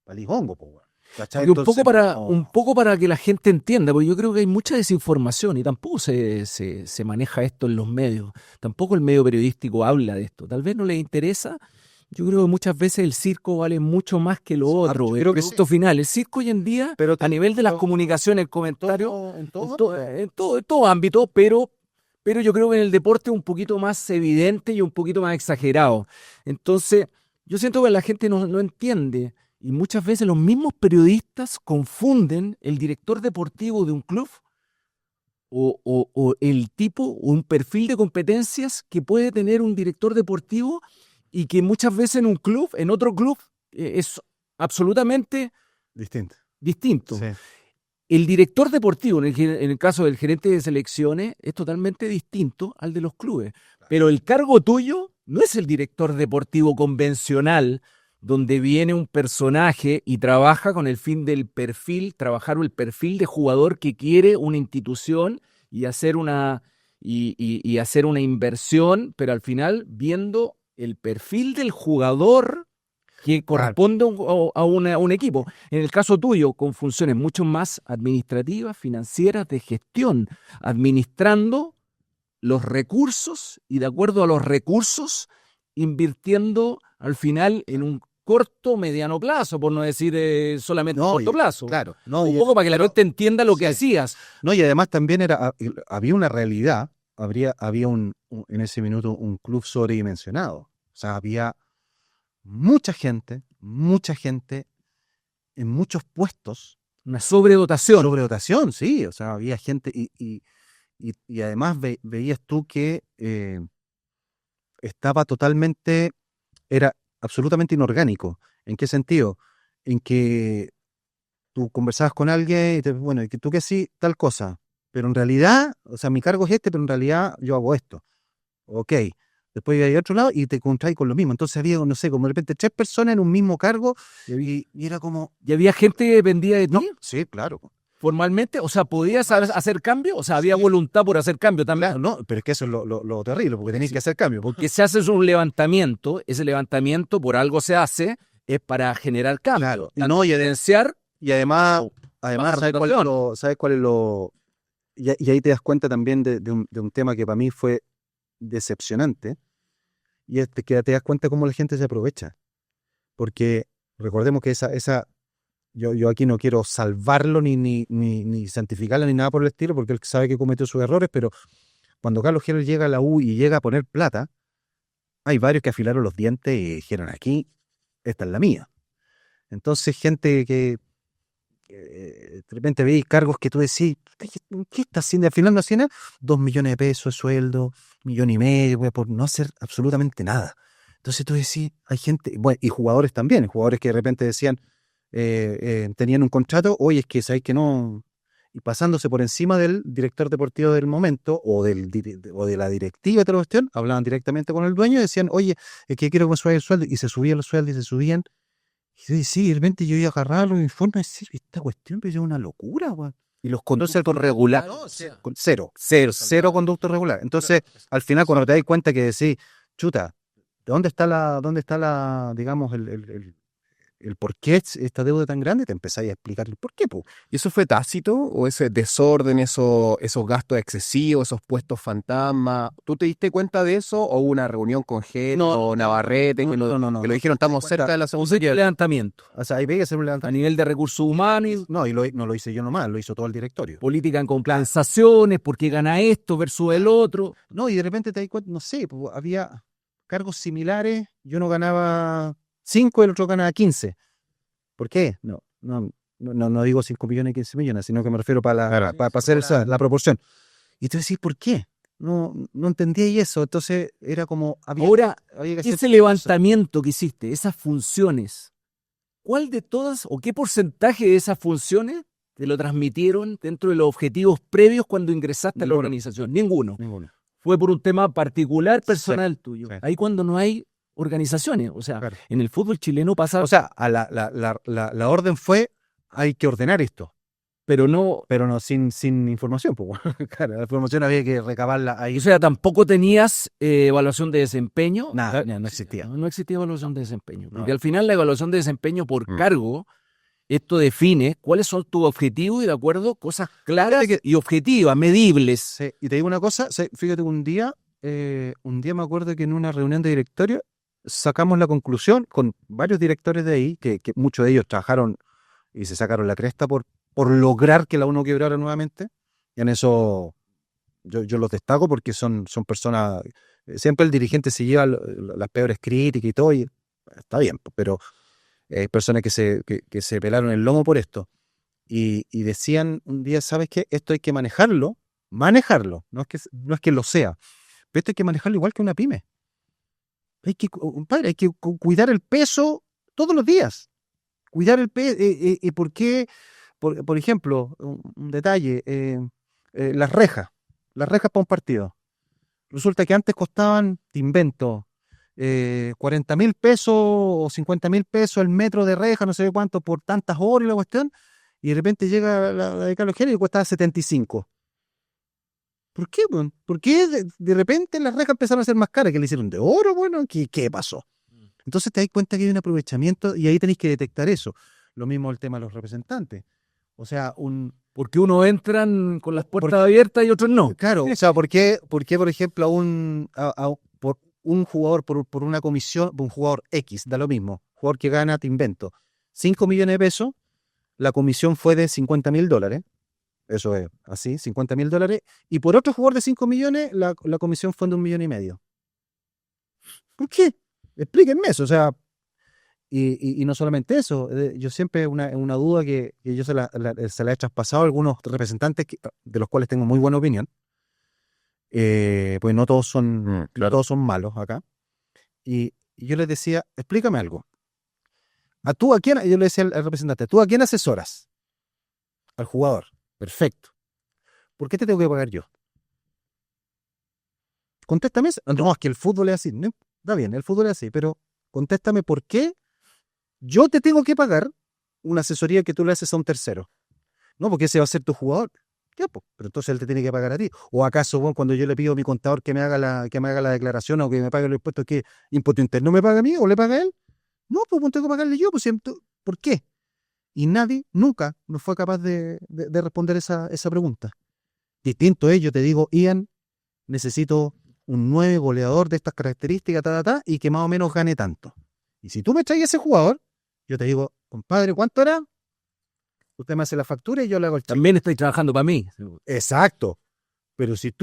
valí hongo, po, weón, ¿cachai? Porque Entonces, un poco para que la gente entienda, porque yo creo que hay mucha desinformación y tampoco se maneja esto en los medios. Tampoco el medio periodístico habla de esto. Tal vez no les interesa. Yo creo que muchas veces el circo vale mucho más que lo otro, yo el creo que producto final. El circo hoy en día, Pero a nivel de las comunicaciones, el comentario, en en todo ámbito, pero yo creo que en el deporte es un poquito más evidente y un poquito más exagerado. Entonces, yo siento que la gente no entiende y muchas veces los mismos periodistas confunden el director deportivo de un club o el tipo o un perfil de competencias que puede tener un director deportivo y que muchas veces en otro club, es absolutamente distinto. Sí. El director deportivo, en el caso del gerente de selecciones, es totalmente distinto al de los clubes. Pero el cargo tuyo no es el director deportivo convencional, donde viene un personaje y trabaja con el fin del perfil, trabajar el perfil de jugador que quiere una institución y hacer y hacer una inversión, pero al final viendo el perfil del jugador que corresponde a un equipo. En el caso tuyo, con funciones mucho más administrativas, financieras, de gestión, administrando los recursos y de acuerdo a los recursos, invirtiendo al final en un corto, mediano plazo, por no decir solamente corto plazo. Claro. Un poco para que la gente entienda lo que hacías. No, y además también había una realidad, había en ese minuto un club sobredimensionado. O sea, había mucha gente en muchos puestos. Una sobredotación. Sobredotación, sí. O sea, había gente y además veías tú que era absolutamente inorgánico. ¿En qué sentido? En que tú conversabas con alguien y bueno, ¿tú qué sí? Tal cosa. Pero en realidad, o sea, mi cargo es este, pero en realidad yo hago esto. Ok. Después iba a otro lado y te encontrás con lo mismo. Entonces había, no sé, como de repente 3 personas en un mismo cargo y era como... ¿Y había gente que dependía de ti? No, sí, claro. Formalmente, o sea, ¿podías hacer cambio? O sea, ¿había voluntad por hacer cambio también? Claro, no, pero es que eso es lo terrible, porque tenéis que hacer cambio. Porque si haces un levantamiento, ese levantamiento por algo se hace, es para generar cambio. Claro. No, evidenciar. Y además ¿sabes cuál es lo...? Y ahí te das cuenta también de un tema que para mí fue decepcionante, y es que te das cuenta cómo la gente se aprovecha. Porque recordemos que yo aquí no quiero salvarlo ni santificarlo ni nada por el estilo, porque él sabe que cometió sus errores, pero cuando Carlos Heller llega a la U y llega a poner plata, hay varios que afilaron los dientes y dijeron, aquí, esta es la mía. Entonces, gente que de repente veis cargos que tú decís, ¿qué está haciendo? Al final no hacía nada, 2 millones de pesos de sueldo, 1,5 millones, por no hacer absolutamente nada. Entonces tú decís, hay gente, bueno, y jugadores también, jugadores que de repente decían, tenían un contrato, oye, es que sabéis que no, y pasándose por encima del director deportivo del momento o de la directiva de la cuestión, hablaban directamente con el dueño y decían, oye, es que quiero que me suba el sueldo, y se subían los sueldos y se subían. Y sí, de repente yo iba a agarrar los informes y decir, esta cuestión es una locura, weón. Y los conductos regulares. Cero conducto regular. Entonces, al final, cuando te das cuenta que decís, chuta, ¿dónde está la, digamos, el por qué esta deuda tan grande, te empezáis a explicar el por qué, po. ¿Y eso fue tácito o ese desorden, esos gastos excesivos, esos puestos fantasma? ¿Tú te diste cuenta de eso o hubo una reunión con Gel o Navarrete que lo dijeron, estamos cerca de la segunda? Un levantamiento O sea, ahí veía que hacer un a levantamiento. nivel de recursos humanos, No, no lo hice yo nomás, lo hizo todo el directorio. política en compensaciones, por qué gana esto versus el otro. No, y de repente te das cuenta, no sé, pues, había cargos similares, yo no ganaba 5 y el otro ganaba 15. ¿Por qué? No digo 5 millones y 15 millones, sino que me refiero para hacer la proporción. Y tú decís, ¿por qué? No entendía eso, entonces era como... Ahora, había que hacer ese levantamiento que hiciste, esas funciones, ¿cuál de todas o qué porcentaje de esas funciones te lo transmitieron dentro de los objetivos previos cuando ingresaste a la Ninguno. organización? Ninguno. Ninguno. Fue por un tema particular, personal tuyo. sí. Ahí cuando no hay organizaciones, o sea, Claro. en el fútbol chileno pasa, O sea, la orden fue, hay que ordenar esto, pero no, pero no sin información. Pues, claro, la información había que recabarla ahí. o sea, tampoco tenías evaluación de desempeño. Nada, no existía. No existía evaluación de desempeño. No. Porque al final la evaluación de desempeño por cargo, esto define cuáles son tus objetivos y de acuerdo, cosas claras y objetivas, medibles. Sí, y te digo una cosa, fíjate que un día me acuerdo que en una reunión de directorio sacamos la conclusión con varios directores de ahí, que muchos de ellos trabajaron y se sacaron la cresta por lograr que la UNO quebrara nuevamente. Y en eso yo los destaco porque son personas, siempre el dirigente se lleva las peores críticas y todo, y está bien, pero hay personas que se pelaron el lomo por esto. Y decían un día, ¿sabes qué? Esto hay que manejarlo, no es que lo sea, pero esto hay que manejarlo igual que una pyme. Hay que cuidar el peso todos los días. Cuidar el peso. ¿Por qué? Por ejemplo, un detalle, las rejas para un partido. Resulta que antes costaban, te invento, 40.000 pesos o 50.000 pesos el metro de reja, no sé cuánto, por tantas horas y la cuestión, y de repente llega la de Carlos Gel y cuesta 75. ¿Por qué, weón? ¿Por qué de repente las rejas empezaron a ser más caras? ¿Que le hicieron de oro? Bueno, ¿qué pasó? Entonces te das cuenta que hay un aprovechamiento y ahí tenéis que detectar eso. Lo mismo el tema de los representantes. O sea, Porque unos entran con las puertas abiertas y otros no. claro, o sea, ¿por qué, por ejemplo, por un jugador, por una comisión, un jugador X, da lo mismo, jugador que gana, te invento, 5 millones de pesos, la comisión fue de $50.000, eso es así, $50.000, y por otro jugador de 5 millones, la comisión fue de 1,5 millones? ¿Por qué? Explíquenme eso, o sea, y no solamente eso, yo siempre una duda que yo se la he traspasado a algunos representantes de los cuales tengo muy buena opinión, pues no todos son, claro. todos son malos acá, y yo les decía, explícame algo. Yo le decía al representante, ¿tú a quién asesoras? Al jugador. Perfecto. ¿Por qué te tengo que pagar yo? Contéstame eso. No, es que el fútbol es así. No, está bien, el fútbol es así, pero contéstame por qué yo te tengo que pagar una asesoría que tú le haces a un tercero. No, porque ese va a ser tu jugador. Ya, pues, pero entonces él te tiene que pagar a ti. ¿O acaso, bueno, cuando yo le pido a mi contador que me haga la declaración o que me pague los impuestos, que impuesto interno me paga a mí o le paga a él? No, pues tengo que pagarle yo. Pues, ¿por qué? Y nadie nunca nos fue capaz de responder esa pregunta. Distinto es, yo te digo, Ian, necesito un 9 goleador de estas características, y que más o menos gane tanto. Y si tú me traes ese jugador, yo te digo, compadre, ¿cuánto era? Usted me hace la factura y yo le hago el cheque. También estáis trabajando para mí. Exacto. Pero si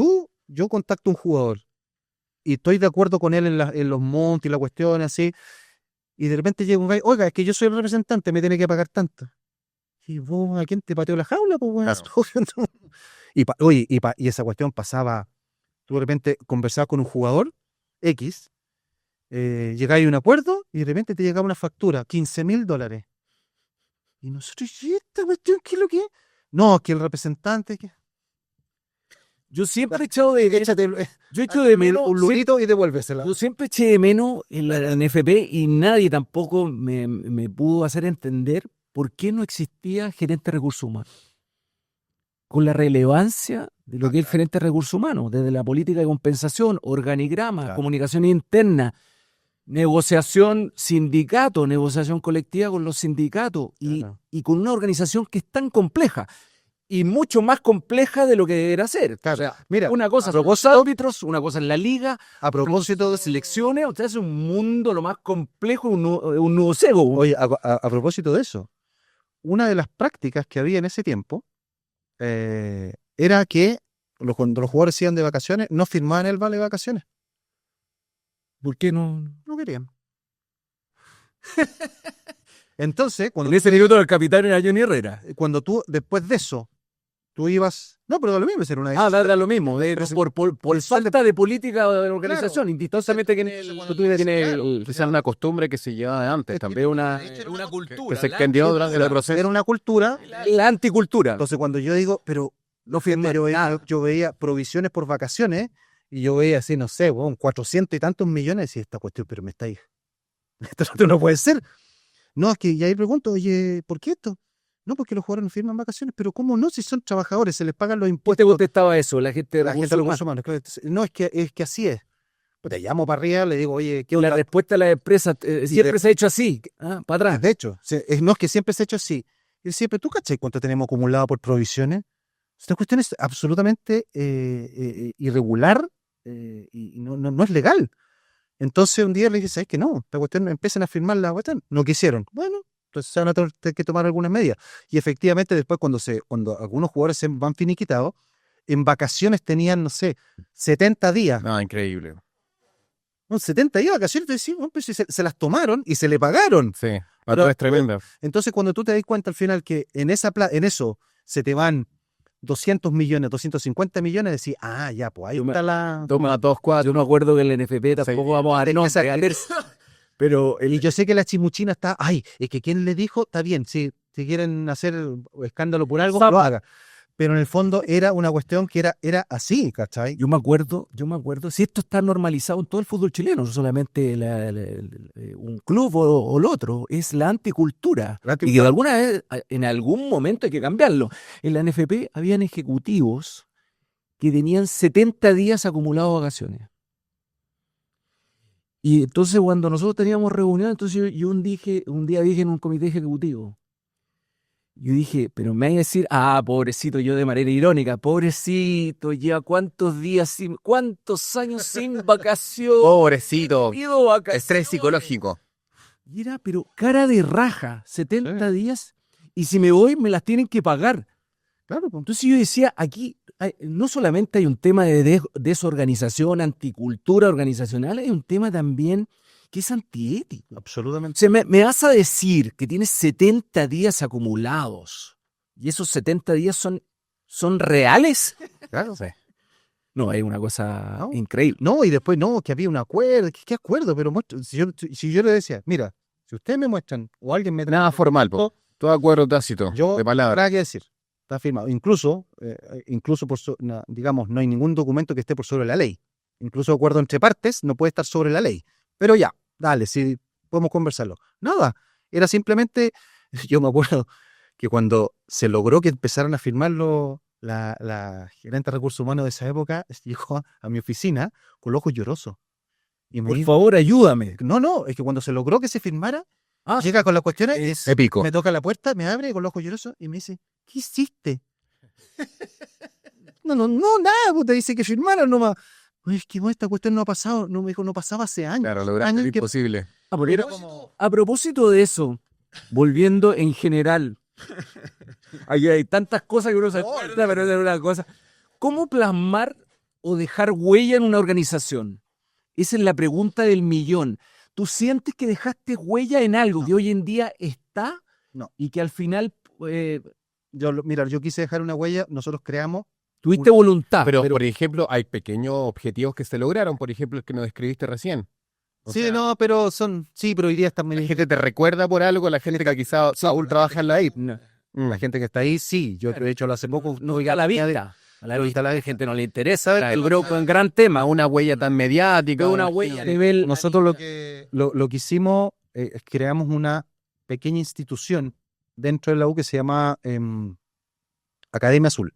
yo contacto a un jugador y estoy de acuerdo con él en los montos y la cuestión así, y de repente llega un gallo, oiga, es que yo soy el representante, me tiene que pagar tanto. ¿Y vos a quién te pateó la jaula? Pues, bueno? Claro. Y esa cuestión pasaba, tú de repente conversabas con un jugador X, llegáis a un acuerdo y de repente te llegaba una factura, $15.000. Y nosotros, ¿y esta cuestión qué es lo que es? No, es que el representante... Yo siempre he echado de yo echo de menos un lurito y devuélvesela. Yo siempre eché de menos en la NFP y nadie tampoco me pudo hacer entender por qué no existía gerente de recursos humanos. Con la relevancia de lo que es el gerente de recursos humanos, desde la política de compensación, organigrama, Claro. comunicación interna. negociación sindicato, negociación colectiva con los sindicatos Claro. y con una organización que es tan compleja y mucho más compleja de lo que debería ser. Claro. O sea, Mira, una cosa a son los árbitros, una cosa es la liga, a propósito de selecciones, o sea, es un mundo lo más complejo, un nudo ciego. Oye, a propósito de eso, una de las prácticas que había en ese tiempo era que cuando los jugadores iban de vacaciones, no firmaban el vale de vacaciones. ¿Por qué no? No querían. Entonces, En ese minuto el capitán era Johnny Herrera. cuando tú, después de eso, tú ibas. No, pero da lo mismo ser una Ah, da lo mismo, por falta de política de organización, Claro. indistintamente que tú tienes Esa es una costumbre que se lleva de antes, también una una que cultura. se extendió durante el proceso. Era una cultura. La anticultura. Entonces, cuando yo digo, pero No firma nada. yo veía provisiones por vacaciones y yo veía así, no sé, bueno, 400 y tantos millones, y esta cuestión, pero me está ahí. Esto no puede ser. No, es que y ahí pregunto, oye, ¿por qué esto? No, porque los jugadores no firman vacaciones, pero ¿cómo no? Si son trabajadores, se les pagan los ¿Qué te impuestos. contestaba eso? La gente de La gente de recursos humanos. Claro, no, es que así es. Pues te llamo para arriba, le digo, oye, ¿qué La onda? respuesta de la empresa siempre se ha hecho así. Para atrás. De hecho, no es que siempre se ha hecho así. Y siempre, ¿tú cachai cuánto tenemos acumulado por provisiones? Esta cuestión es absolutamente irregular y no es legal. Entonces un día le dije, ¿sabes qué? No, esta cuestión, empiezan a firmar la cuestión. No quisieron. Bueno, entonces se van a tener que tomar algunas medidas. Y efectivamente después cuando algunos jugadores se van finiquitados, en vacaciones tenían, no sé, 70 días. No, increíble. No, 70 días de vacaciones, te decís, bueno, pues si se las tomaron y se le pagaron. Sí, Pero- patrón es tremenda. Entonces, cuando tú te das cuenta al final que en eso se te van 200 millones, 250 millones, decís, ya, pues ahí está la. Toma 2-4. Yo no acuerdo que el NFP tampoco vamos a dar nombre, pero Y yo sé que la chimuchina está, es que quien le dijo, está bien, si quieren hacer escándalo por algo, lo haga. Pero en el fondo era una cuestión que era así, ¿cachai? yo me acuerdo, si esto está normalizado en todo el fútbol chileno, no solamente un club o el otro, es la anticultura. Y que de alguna vez, en algún momento hay que cambiarlo. En la NFP habían ejecutivos que tenían 70 días acumulados de vacaciones. Y entonces cuando nosotros teníamos reunión, entonces yo un día dije en un comité ejecutivo, yo dije, pero me vais a decir, pobrecito, yo de manera irónica, pobrecito, lleva cuántos años sin vacaciones. Pobrecito. Pido vacaciones. Estrés psicológico. Y era, pero cara de raja, 70 días, y si me voy me las tienen que pagar. Claro, pues. Entonces yo decía, aquí no solamente hay un tema de desorganización, anticultura organizacional, hay un tema también que es antiético. Absolutamente. O sea, me vas a decir que tienes 70 días acumulados y esos 70 días son reales. Claro. Sí. No, es una cosa No. increíble. No, y después no, que había un acuerdo. ¿Qué acuerdo? Pero si yo le decía, mira, si ustedes me muestran o alguien me Nada formal, po. Todo acuerdo tácito, yo de palabra. nada que decir. Está firmado. Incluso digamos, no hay ningún documento que esté por sobre la ley. Incluso acuerdo entre partes no puede estar sobre la ley. Pero ya, dale, si podemos conversarlo. Nada, era simplemente, yo me acuerdo que cuando se logró que empezaran a firmarlo, la gerente de recursos humanos de esa época llegó a mi oficina con los ojos llorosos. Y me Por dijo, favor, ayúdame. no, es que cuando se logró que se firmara, llega con las cuestiones, Épico. me toca la puerta, me abre con los ojos llorosos y me dice, ¿qué hiciste? No, nada, puta, dice que firmaron nomás. Oye, es que esta cuestión no ha pasado, no me dijo, no pasaba hace años. Claro, lograste años lo que- imposible. A propósito de eso, volviendo en general, hay tantas cosas que uno se acuerda, pero es una cosa. ¿Cómo plasmar o dejar huella en una organización? Esa es la pregunta del millón. ¿Tú sientes que dejaste huella en algo que hoy en día está No. y que al final Mira, yo quise dejar una huella, nosotros creamos. tuviste voluntad? Pero, por ejemplo, hay pequeños objetivos que se lograron. Por ejemplo, el que nos describiste recién. O Sí, sea, no, pero pero hoy día La gente te recuerda por algo, la gente que quizá Saúl trabaja en la IP. No, la gente que está ahí, sí. Yo, de hecho, lo hace poco. no a la vista. A la vista a la gente no le interesa. El grupo en gran A tema. una huella tan mediática. Una huella a nivel. Nosotros lo que hicimos es creamos una pequeña institución dentro de la U que se llama Academia Azul.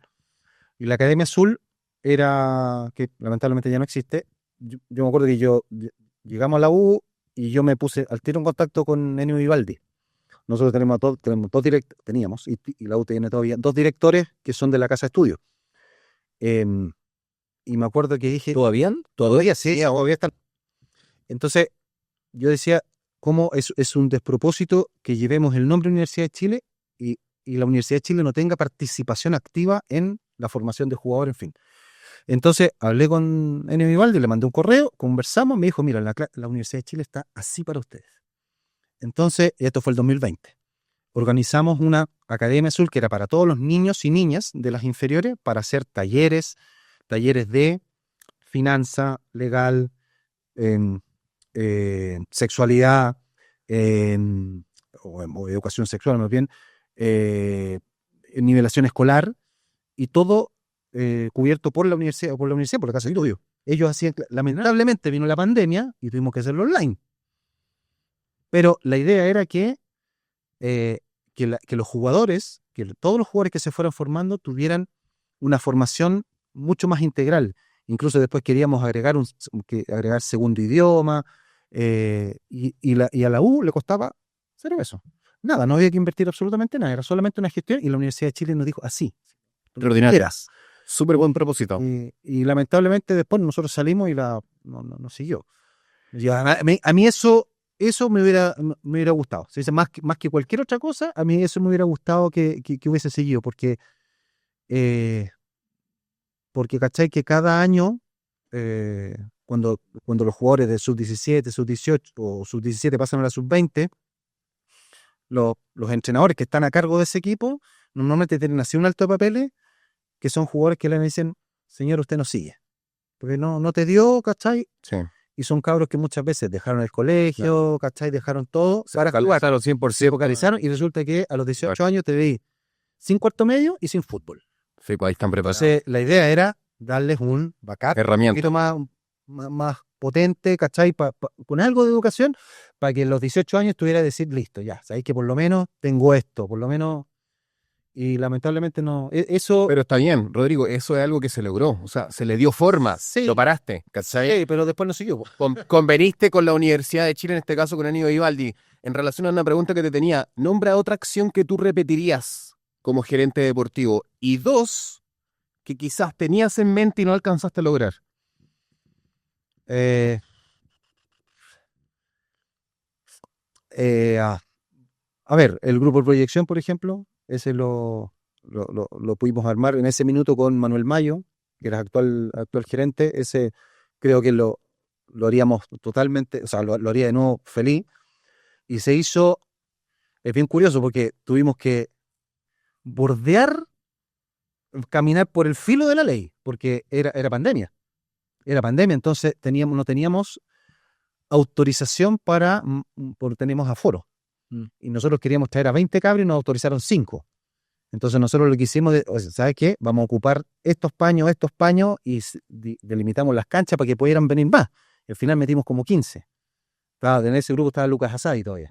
Y la Academia Azul era, que lamentablemente ya no existe. Yo me acuerdo que llegamos a la U, y yo me puse al tiro en contacto con Ennio Vivaldi. Nosotros tenemos teníamos, y la U tiene todavía, 2 directores que son de la casa de estudio. Y me acuerdo que dije... ¿Todavía? Todavía sí, todavía están. Entonces, yo decía, ¿cómo es un despropósito que llevemos el nombre de Universidad de Chile y la Universidad de Chile no tenga participación activa en la formación de jugadores, en fin? Entonces, hablé con Ennio Vivaldi, le mandé un correo, conversamos, me dijo, mira, la Universidad de Chile está así para ustedes. Entonces, esto fue el 2020. Organizamos una Academia Azul que era para todos los niños y niñas de las inferiores para hacer talleres de finanza, legal, sexualidad, o educación sexual más bien, nivelación escolar, y todo cubierto por la universidad, por la casa de estudio. Ellos hacían, lamentablemente vino la pandemia y tuvimos que hacerlo online. Pero la idea era que los jugadores, que todos los jugadores que se fueran formando tuvieran una formación mucho más integral. Incluso después queríamos agregar segundo idioma, y a la U le costaba 0 pesos. Nada, no había que invertir absolutamente nada, era solamente una gestión, y la Universidad de Chile nos dijo así. Extraordinario. Súper buen propósito. Y lamentablemente después nosotros salimos y no siguió. A mí eso me hubiera gustado. Se dice, más que cualquier otra cosa, a mí eso me hubiera gustado que hubiese seguido, porque ¿cachai? Que cada año, cuando los jugadores de sub-17, sub-18 o sub-17 pasan a la sub-20, los entrenadores que están a cargo de ese equipo normalmente tienen así un alto de papeles, que son jugadores que le dicen, señor, usted no sigue, porque no te dio, ¿cachai? Sí. Y son cabros que muchas veces dejaron el colegio, Claro. ¿cachai? Dejaron todo para jugar. Claro, 100%. Se focalizaron, y resulta que a los 18 años te veí sin cuarto medio y sin fútbol. Sí, pues ahí están preparados. Entonces, la idea era darles un backup, Herramienta. un poquito más potente, ¿cachai? Con algo de educación, para que a los 18 años tuviera decir, listo, ya, sabéis que por lo menos tengo esto, por lo menos. Y lamentablemente no. Eso. Pero está bien, Rodrigo, eso es algo que se logró. O sea, se le dio forma. Sí. Lo paraste, ¿cachai? Sí, pero después no siguió, po. Conveniste con la Universidad de Chile, en este caso con Ennio Vivaldi. En relación a una pregunta que te tenía, nombra otra acción que tú repetirías como gerente deportivo. Y 2, que quizás tenías en mente y no alcanzaste a lograr. A ver, el grupo de proyección, por ejemplo, ese lo pudimos armar en ese minuto con Manuel Mayo, que era actual gerente. Ese creo que lo haríamos totalmente, o sea, lo haría de nuevo feliz. Y se hizo, es bien curioso, porque tuvimos que caminar por el filo de la ley, porque era pandemia. Era pandemia, entonces no teníamos autorización porque teníamos aforo. Y nosotros queríamos traer a 20 cabros y nos autorizaron 5. Entonces nosotros lo que hicimos, ¿sabes qué? Vamos a ocupar estos paños, y delimitamos las canchas para que pudieran venir más. Y al final metimos como 15. Claro, en ese grupo estaba Lucas Asadi todavía.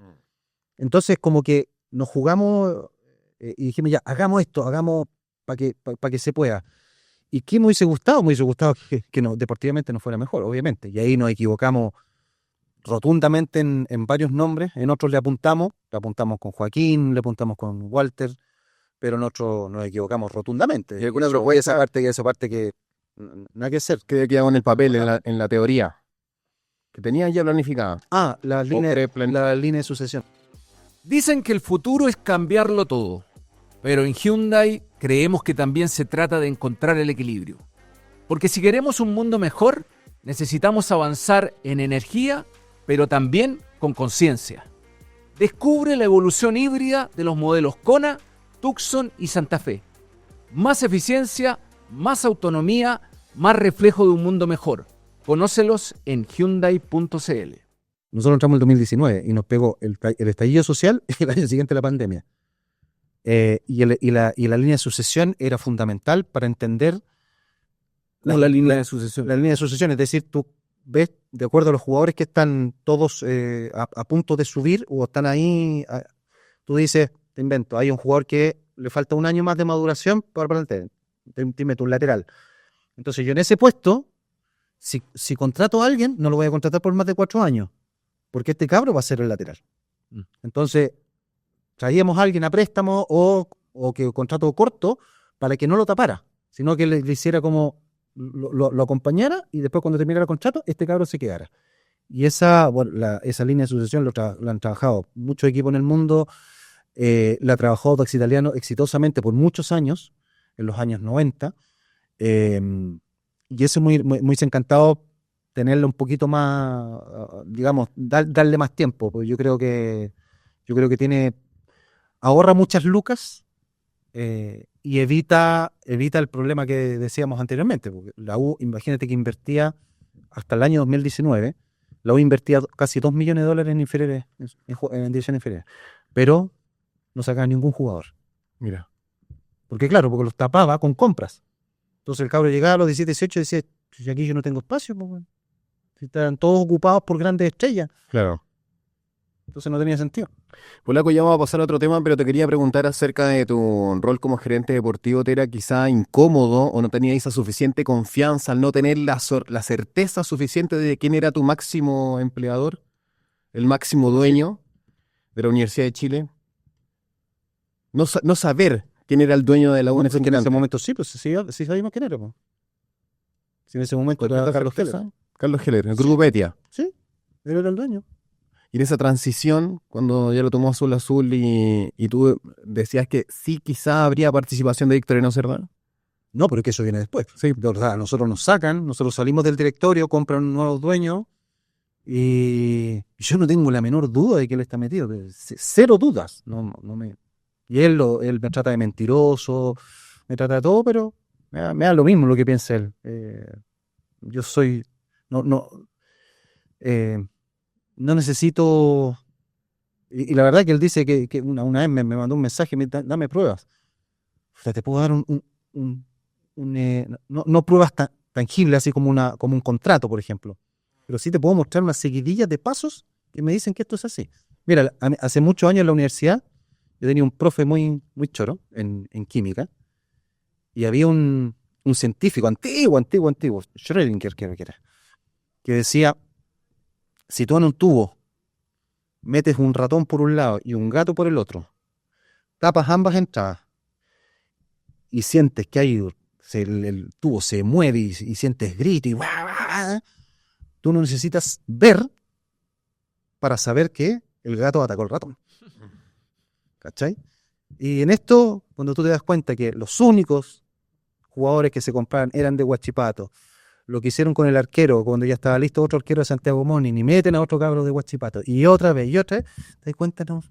Entonces como que nos jugamos, y dijimos, ya, hagamos esto, hagamos para que se pueda. ¿Y qué me hubiese gustado? Me hubiese gustado que deportivamente nos fuera mejor, obviamente. Y ahí nos equivocamos rotundamente en varios nombres. En otros le apuntamos con Joaquín, le apuntamos con Walter, pero en otros nos equivocamos rotundamente. ¿Y alguna propuesta? Esa parte que nada que hacer. Que quedaba en el papel, en la teoría. Que tenías ya planificada. La línea de sucesión. Dicen que el futuro es cambiarlo todo, pero en Hyundai creemos que también se trata de encontrar el equilibrio. Porque si queremos un mundo mejor, necesitamos avanzar en energía, pero también con conciencia. Descubre la evolución híbrida de los modelos Kona, Tucson y Santa Fe. Más eficiencia, más autonomía, más reflejo de un mundo mejor. Conócelos en Hyundai.cl. Nosotros entramos en el 2019 y nos pegó el estallido social y el año siguiente la pandemia. Y la línea de sucesión era fundamental para entender La línea de sucesión. La línea de sucesión, es decir, tú ves, de acuerdo a los jugadores que están todos a punto de subir o están ahí, tú dices, te invento, hay un jugador que le falta un año más de maduración para plantear, te meto un lateral. Entonces yo en ese puesto, si contrato a alguien, no lo voy a contratar por más de 4 años. porque este cabro va a ser el lateral. Mm. Entonces, traíamos a alguien a préstamo o que contrato corto para que no lo tapara, sino que le hiciera como lo acompañara y después cuando terminara el contrato, este cabro se quedara. Y esa línea de sucesión la han trabajado muchos equipos en el mundo. La trabajó Audax Italiano exitosamente por muchos años, en los años 90. Y eso es muy encantado tenerlo un poquito más, digamos, darle más tiempo. Porque yo creo que ahorra muchas lucas y evita el problema que decíamos anteriormente. Porque la U, imagínate que invertía hasta el año 2019. La U invertía casi $2 millones en inferiores, en divisiones inferiores. Pero no sacaba ningún jugador. Mira. Porque los tapaba con compras. Entonces el cabro llegaba a los 17, 18 y decía, si aquí yo no tengo espacio, pues, bueno. Si estaban todos ocupados por grandes estrellas. Claro. Entonces no tenía sentido. Polaco, ya vamos a pasar a otro tema, pero te quería preguntar acerca de tu rol como gerente deportivo. ¿Te era quizá incómodo o no tenías esa suficiente confianza al no tener la certeza suficiente de quién era tu máximo empleador, el máximo dueño de la Universidad de Chile? No saber quién era el dueño de la U. En ese momento sí, pues sí sabíamos quién era. Pues. Si en ese momento era Carlos Heller. Carlos Heller, el Grupo Betia. Sí, él era el dueño. Y en esa transición, cuando ya lo tomó Azul y tú decías que sí, quizá habría participación de Victoriano Cerdán. No, pero es que eso viene después. Sí. O sea, nosotros nos sacan, nosotros salimos del directorio, compran un nuevo dueño y yo no tengo la menor duda de que él está metido. Cero dudas. Y él me trata de mentiroso, me trata de todo, pero me da lo mismo lo que piensa él. Yo soy... No necesito... Y la verdad que él dice que una vez me mandó un mensaje, dame pruebas. O sea, te puedo dar no pruebas tangibles, así como un contrato, por ejemplo. Pero sí te puedo mostrar unas seguidillas de pasos que me dicen que esto es así. Mira, hace muchos años en la universidad, yo tenía un profe muy, muy choro en química, y había un científico antiguo, Schrödinger creo que era, que decía, si tú en un tubo metes un ratón por un lado y un gato por el otro, tapas ambas entradas y sientes que el tubo se mueve y sientes grito y tú no necesitas ver para saber que el gato atacó al ratón. ¿Cachai? Y en esto, cuando tú te das cuenta que los únicos jugadores que se compraban eran de Huachipato, lo que hicieron con el arquero, cuando ya estaba listo otro arquero de Santiago Morning, y meten a otro cabro de Huachipato, y otra vez, te das cuenta, no.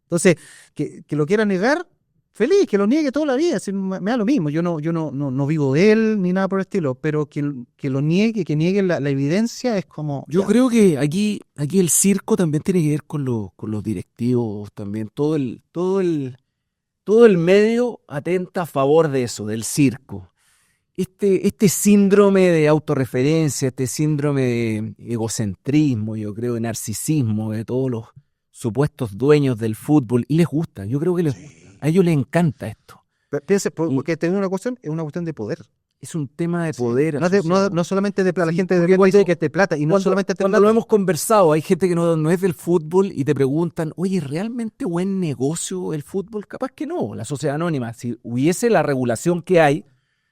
Entonces, que lo quiera negar, feliz, que lo niegue toda la vida, me da lo mismo, yo no vivo de él, ni nada por el estilo, pero que lo niegue, que niegue la evidencia, es como... Yo creo que aquí el circo también tiene que ver con los directivos, también todo el medio atenta a favor de eso, del circo. Este síndrome de autorreferencia, este síndrome de egocentrismo, yo creo, de narcisismo de todos los supuestos dueños del fútbol, y les gusta, yo creo que a ellos les encanta esto. Porque es una cuestión de poder. Es un tema de poder. No solamente de plata, la gente dice que es de plata, y no solamente de plata. Cuando lo hemos conversado, hay gente que no es del fútbol y te preguntan, oye, ¿realmente buen negocio el fútbol? Capaz que no, la sociedad anónima, si hubiese la regulación que hay,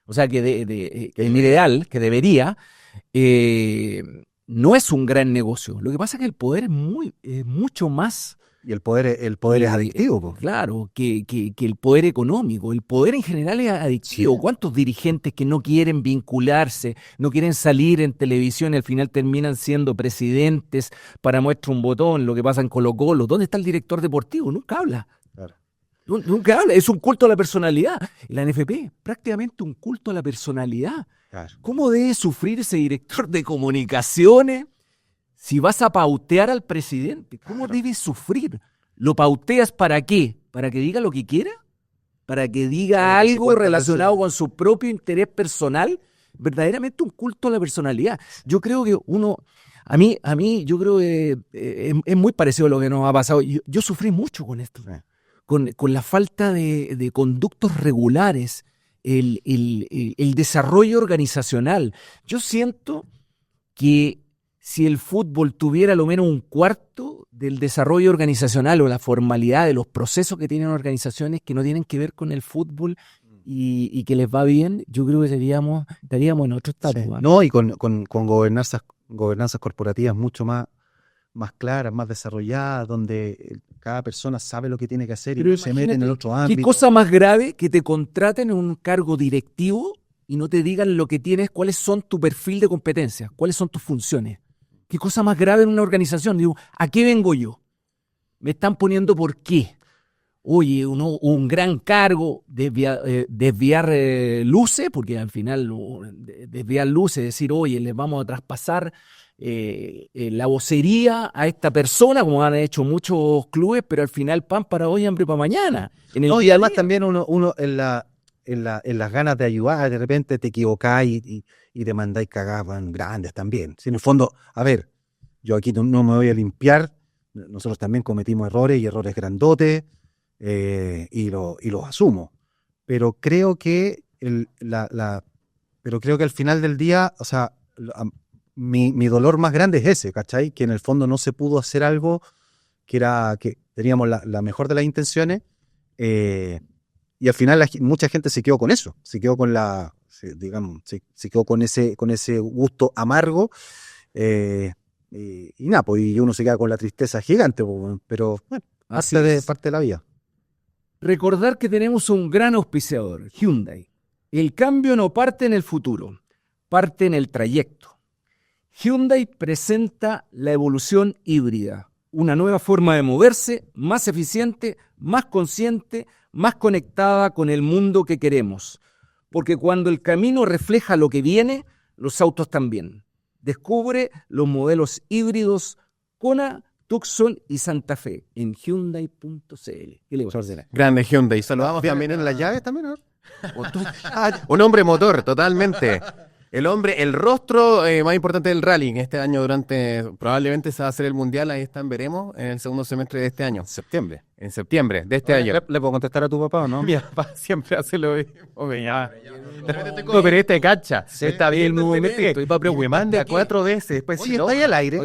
o sea, que en ideal, que debería, no es un gran negocio. Lo que pasa es que el poder es mucho más. Y el poder es adictivo. Po. Claro, que el poder económico. El poder en general es adictivo. Sí. ¿Cuántos dirigentes que no quieren vincularse, no quieren salir en televisión y al final terminan siendo presidentes para muestra un botón? Lo que pasa en Colo-Colo. ¿Dónde está el director deportivo? Nunca habla. Claro. Nunca habla, es un culto a la personalidad. La NFP, prácticamente un culto a la personalidad. Claro. ¿Cómo debe sufrir ese director de comunicaciones si vas a pautear al presidente? ¿Cómo debe sufrir? ¿Lo pauteas para qué? ¿Para que diga lo que quiera? ¿Para que diga algo relacionado con su propio interés personal? Verdaderamente un culto a la personalidad. Yo creo que a mí yo creo que es muy parecido a lo que nos ha pasado. Yo sufrí mucho con esto. Con la falta de conductos regulares, el desarrollo organizacional. Yo siento que si el fútbol tuviera lo menos un cuarto del desarrollo organizacional o la formalidad de los procesos que tienen organizaciones que no tienen que ver con el fútbol y que les va bien, yo creo que estaríamos en otro estatus. Sí. ¿Ah? No, y con gobernanzas corporativas mucho más claras, más desarrolladas, donde cada persona sabe lo que tiene que hacer Pero y se mete en el otro ámbito. ¿Qué cosa más grave que te contraten en un cargo directivo y no te digan lo que tienes, cuáles son tu perfil de competencias, cuáles son tus funciones? ¿Qué cosa más grave en una organización? Digo, ¿a qué vengo yo? Me están poniendo por qué. Oye, un gran cargo, desviar luces, porque al final desviar luces, decir, oye, les vamos a traspasar la vocería a esta persona, como han hecho muchos clubes, pero al final pan para hoy, hambre para mañana. No, y además también uno en las ganas de ayudar, de repente te equivocáis y te mandáis cagadas grandes también. Si en el fondo, a ver, yo aquí no me voy a limpiar, nosotros también cometimos errores y errores grandotes, y los asumo. Pero creo que al final del día, o sea, mi dolor más grande es ese, ¿cachai? Que en el fondo no se pudo hacer algo que teníamos la mejor de las intenciones, y al final mucha gente se quedó con eso, se quedó con se quedó con ese gusto amargo, y nada, pues y uno se queda con la tristeza gigante, pues, pero bueno, parte de la vida. Recordar que tenemos un gran auspiciador, Hyundai. El cambio no parte en el futuro, parte en el trayecto. Hyundai presenta la evolución híbrida, una nueva forma de moverse, más eficiente, más consciente, más conectada con el mundo que queremos. Porque cuando el camino refleja lo que viene, los autos también. Descubre los modelos híbridos Kona, Tucson y Santa Fe en Hyundai.cl. Grande Hyundai. Saludamos también en las llaves también, ¿no? Un hombre motor, totalmente. El rostro más importante del rally en este año probablemente se va a hacer el mundial, ahí están, veremos, en el segundo semestre de este año. En septiembre de este año. ¿Le puedo contestar a tu papá o no? Mi papá siempre hace lo mismo. No, pero este cacha. Está bien, me manda 4 veces. Después sí, está ahí al aire.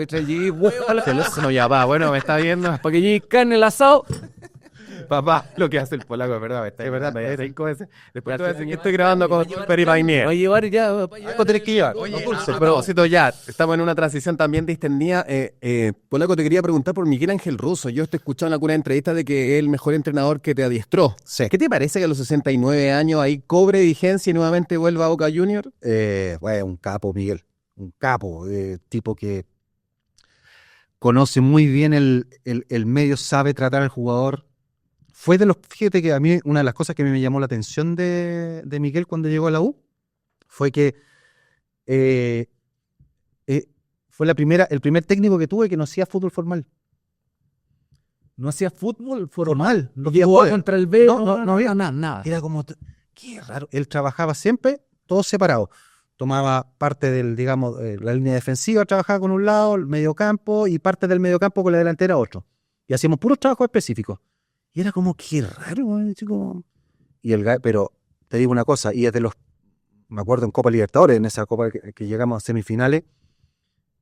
No, ya va, bueno, me está viendo. Para que llegue carne el asado. Papá, lo que hace el polaco, es verdad, es verdad, me 5 veces. Después estoy grabando con Peri Painier. Voy a llevar ya. Algo tenés que llevar. Oye, propósito ya, estamos en una transición también distendida. Polaco, te quería preguntar por Miguel Ángel Russo. Yo te he escuchado en alguna entrevista de que es el mejor entrenador que te adiestró. Sí. ¿Qué te parece que a los 69 años ahí cobre vigencia y nuevamente vuelva a Boca Junior? Bueno, un capo, Miguel. Un capo, tipo que conoce muy bien el medio, sabe tratar al jugador. Fíjate que a mí una de las cosas que me llamó la atención de Miguel cuando llegó a la U fue que fue el primer técnico que tuve que no hacía fútbol formal. No hacía fútbol formal. No jugaba contra el B. No había nada. Era como, qué raro. Él trabajaba siempre todos separados. Tomaba parte del, digamos, la línea defensiva, trabajaba con un lado, el mediocampo, y parte del mediocampo con la delantera otro. Y hacíamos puros trabajos específicos. Y era como, qué raro, chico. Pero te digo una cosa, y me acuerdo en Copa Libertadores, en esa Copa que llegamos a semifinales,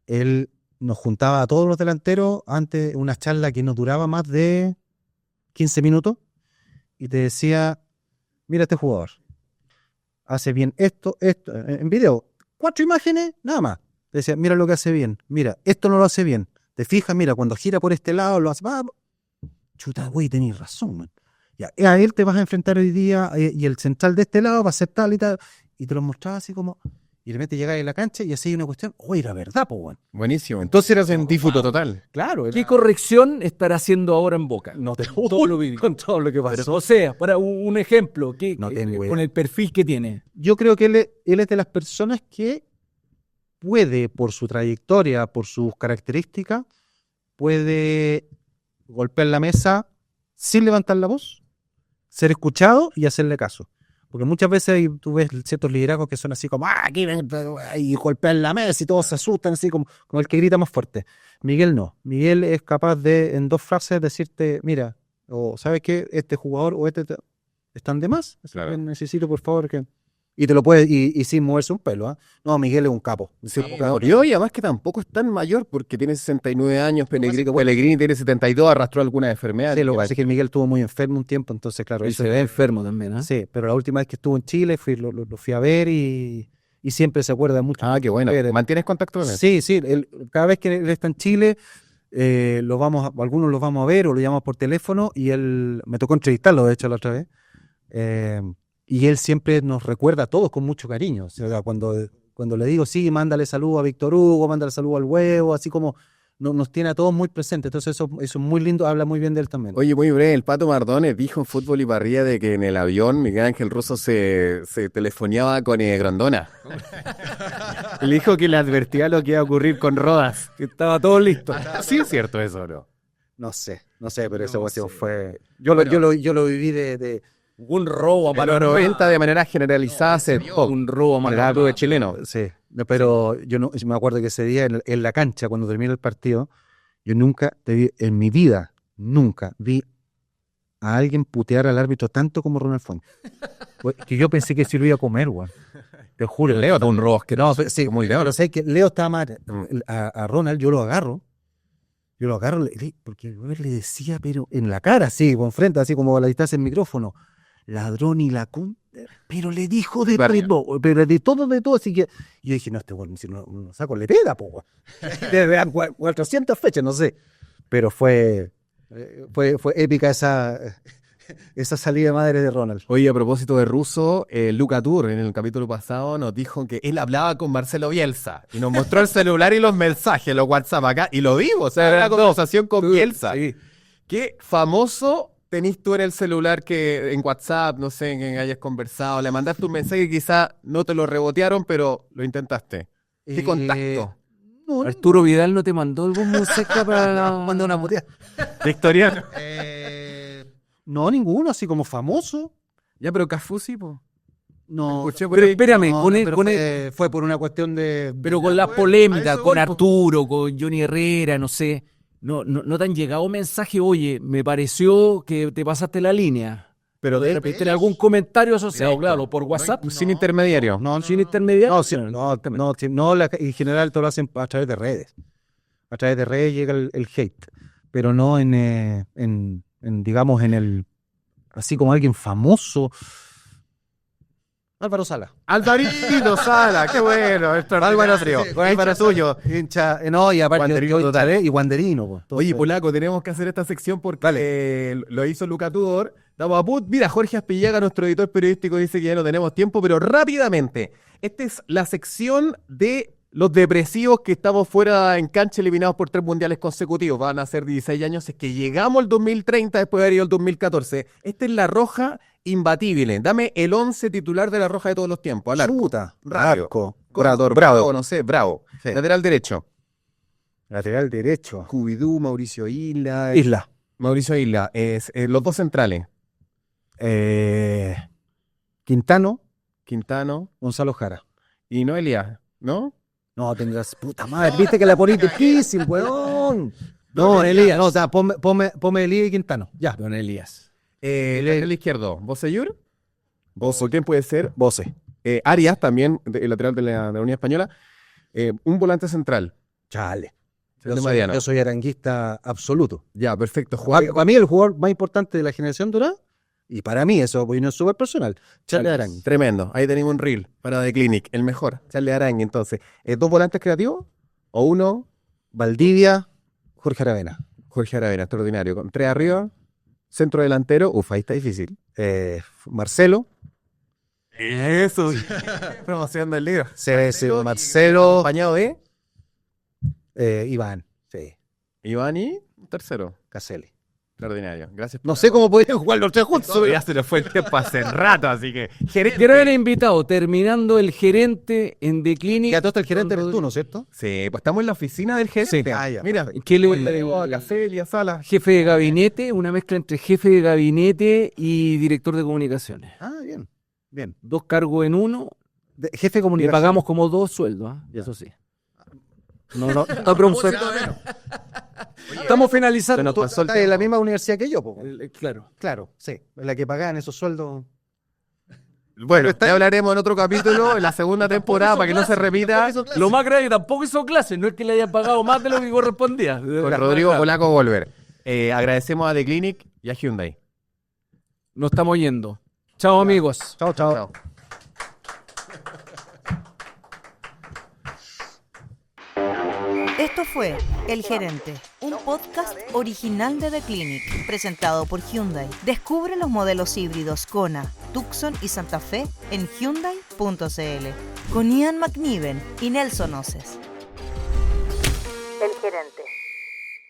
él nos juntaba a todos los delanteros antes una charla que no duraba más de 15 minutos, y te decía, mira este jugador, hace bien esto, en video, 4 imágenes, nada más. Te decía, mira lo que hace bien, mira, esto no lo hace bien. Te fijas, mira, cuando gira por este lado, lo hace, chuta, güey, tenés razón, man. Ya, a él te vas a enfrentar hoy día, y el central de este lado va a ser tal y tal, y te lo mostraba así como, y de repente llegás a la cancha y así hay una cuestión, oye, era verdad, po, güey. Buenísimo, entonces eras en disfruto total. Claro. ¿Qué corrección estará haciendo ahora en Boca? No te con todo lo que pasó. Pero, o sea, para un ejemplo, con el perfil que tiene. Yo creo que él es de las personas que puede, por su trayectoria, por sus características, puede golpear la mesa sin levantar la voz, ser escuchado y hacerle caso. Porque muchas veces tú ves ciertos liderazgos que son así como, aquí ven, y golpean la mesa y todos se asustan, así como el que grita más fuerte. Miguel no. Miguel es capaz de, en 2 frases, decirte, mira, o ¿sabes qué? Este jugador o están de más. Claro. Necesito, por favor, que... Y te lo puede, y sin moverse un pelo, ¿ah? No, Miguel es un capo. Se murió y además que tampoco es tan mayor porque tiene 69 años, Pellegrini tiene 72, arrastró alguna enfermedad. Sí, lo que pasa es que Miguel estuvo muy enfermo un tiempo, entonces claro. Y eso se ve enfermo también, ¿ah? Sí, pero la última vez que estuvo en Chile lo fui a ver y siempre se acuerda mucho. Ah, qué bueno. ¿Mantienes contacto con él? Sí, sí, cada vez que él está en Chile, algunos los vamos a ver o lo llamamos por teléfono y él, me tocó entrevistarlo de hecho la otra vez, y él siempre nos recuerda a todos con mucho cariño. O sea, cuando le digo, sí, mándale saludo a Víctor Hugo, mándale saludo al Huevo, así como nos tiene a todos muy presentes. Entonces eso es muy lindo, habla muy bien de él también. Oye, muy breve, el Pato Mardones dijo en Fútbol y Parrilla de que en el avión Miguel Ángel Russo se telefoneaba con Grondona. Le dijo que le advertía lo que iba a ocurrir con Rodas. Que estaba todo listo. Sí es cierto eso, ¿no? No sé, pero esa cuestión fue... Yo lo viví de Un robo A los 90 de manera generalizada se dio. un robo El de chileno. Sí, pero yo me acuerdo que ese día en la cancha, cuando terminó el partido, yo nunca en mi vida, nunca vi a alguien putear al árbitro tanto como Ronald Fuentes. Que yo pensé que se lo iba a comer, güey. Te juro. Leo está un robo que No, sí, muy Leo. Pero sé que Leo estaba mal. A Ronald yo lo agarro, porque le decía, pero en la cara, así, con frente, así como a la distancia del micrófono, ladrón y lacún, pero le dijo de todo, pero de todo, así que yo dije, no, bueno, si no saco le pega, po. Desde 400 fechas, no sé, pero fue épica esa salida madre de Ronald. Oye, a propósito de Russo, Luca Tour en el capítulo pasado nos dijo que él hablaba con Marcelo Bielsa y nos mostró el celular y los mensajes, los WhatsApp acá, y lo vimos, o sea, era una conversación con Bielsa. Sí. ¿Qué famoso tenés tú en el celular que en WhatsApp, no sé, en que hayas conversado, le mandaste un mensaje y quizá no te lo rebotearon, pero lo intentaste? ¿Qué contacto? No, Arturo Vidal no te mandó algún música para mandó una puteada. Victoriano. No, ninguno, así como famoso. Ya, pero Cafú sí, po. No, Escuché por Pero ahí. espérame, no, con pero él, fue por una cuestión de... pero con la polémica, con Arturo, con Johnny Herrera, no sé, no te han llegado mensajes, oye, me pareció que te pasaste la línea. Pero De repente en algún comentario asociado, claro, por WhatsApp. sin intermediario. No, Sin intermediario. en general todo lo hacen a través de redes. A través de redes llega el hate, pero no digamos, en el, así como alguien famoso. Álvaro Sala. Alvarito Sala, qué bueno. Álvaro Frío. Álvaro suyo. Hincha, no, y aparte Wanderino total. y Wanderino. Pues. Oye, Polaco, tenemos que hacer esta sección porque lo hizo Luca Tudor. Estamos a punto. Mira, Jorge Aspillaga, nuestro editor periodístico, dice que ya no tenemos tiempo, pero rápidamente. Esta es la sección de los depresivos que estamos fuera en cancha, eliminados por 3 mundiales consecutivos. Van a ser 16 años, es que llegamos al 2030 después de haber ido al 2014. Esta es la roja imbatible. Dame el 11 titular de la roja de todos los tiempos. Al arco. Chuta. Radio. Arco. Bravo, no sé, Bravo. Sí. Lateral derecho. Lateral derecho. Cubidú, Mauricio Isla. Isla. Mauricio Isla. Los dos centrales. Quintano. Quintano. Gonzalo Jara. Y no Elías, ¿no? No, tendrás puta madre. Viste que la poní difícil, weón. No, Elías. No, o sea, ponme Elías y Quintano. Ya. Don Elías. Lateral izquierdo. ¿Bocellur? Boce. ¿Quién puede ser? Boce. Arias, también, el lateral de la Unión Española. Un volante central. Chale. Yo soy aranguista absoluto. Ya, perfecto. Para mí el jugador más importante de la generación dorada, y para mí eso opinión súper personal, Charles Aranguis. Tremendo. Ahí tenemos un reel para The Clinic. El mejor. Charles Aranguis, entonces. ¿2 volantes creativos? ¿O uno? Valdivia, Jorge Aravena. Jorge Aravena, extraordinario. Con 3 arriba. Centro delantero. Uf, ahí está difícil. Marcelo. Eso. Promoción del libro. Marcelo. Acompañado de Iván. Sí. Iván y tercero. Caselli. Extraordinario. Gracias. No sé cómo podían jugar los tres juntos. Ya se nos fue el tiempo hace rato, así que. Gran invitado, terminando el gerente en The Clinic. Ya tú estás el gerente eres tú, ¿no es cierto? Sí, pues estamos en la oficina del gerente. Sí. Ah, ya. Mira, ¿Qué le café, Elías Sala. Jefe de gabinete, una mezcla entre jefe de gabinete y director de comunicaciones. Ah, bien. Bien. 2 cargos en uno. Jefe de Le comunicación. pagamos como 2 sueldos, Ya. eso sí. No, pero un sueldo. Estamos finalizando. tú estás en la misma universidad que yo, po. Claro. Claro, sí. En la que pagaban esos sueldos. Bueno, ya hablaremos en otro capítulo, en la segunda temporada, para que no se repita. Lo más grave es que tampoco hizo clases, no es que le hayan pagado más de lo que correspondía. Con Rodrigo Polaco Volver. Agradecemos a The Clinic y a Hyundai. Nos estamos yendo. Chao, amigos. Chao, chao. Chao. Esto fue El Gerente, un podcast original de The Clinic, presentado por Hyundai. Descubre los modelos híbridos Kona, Tucson y Santa Fe en Hyundai.cl con Ian McNiven y Nelson Oces. El Gerente.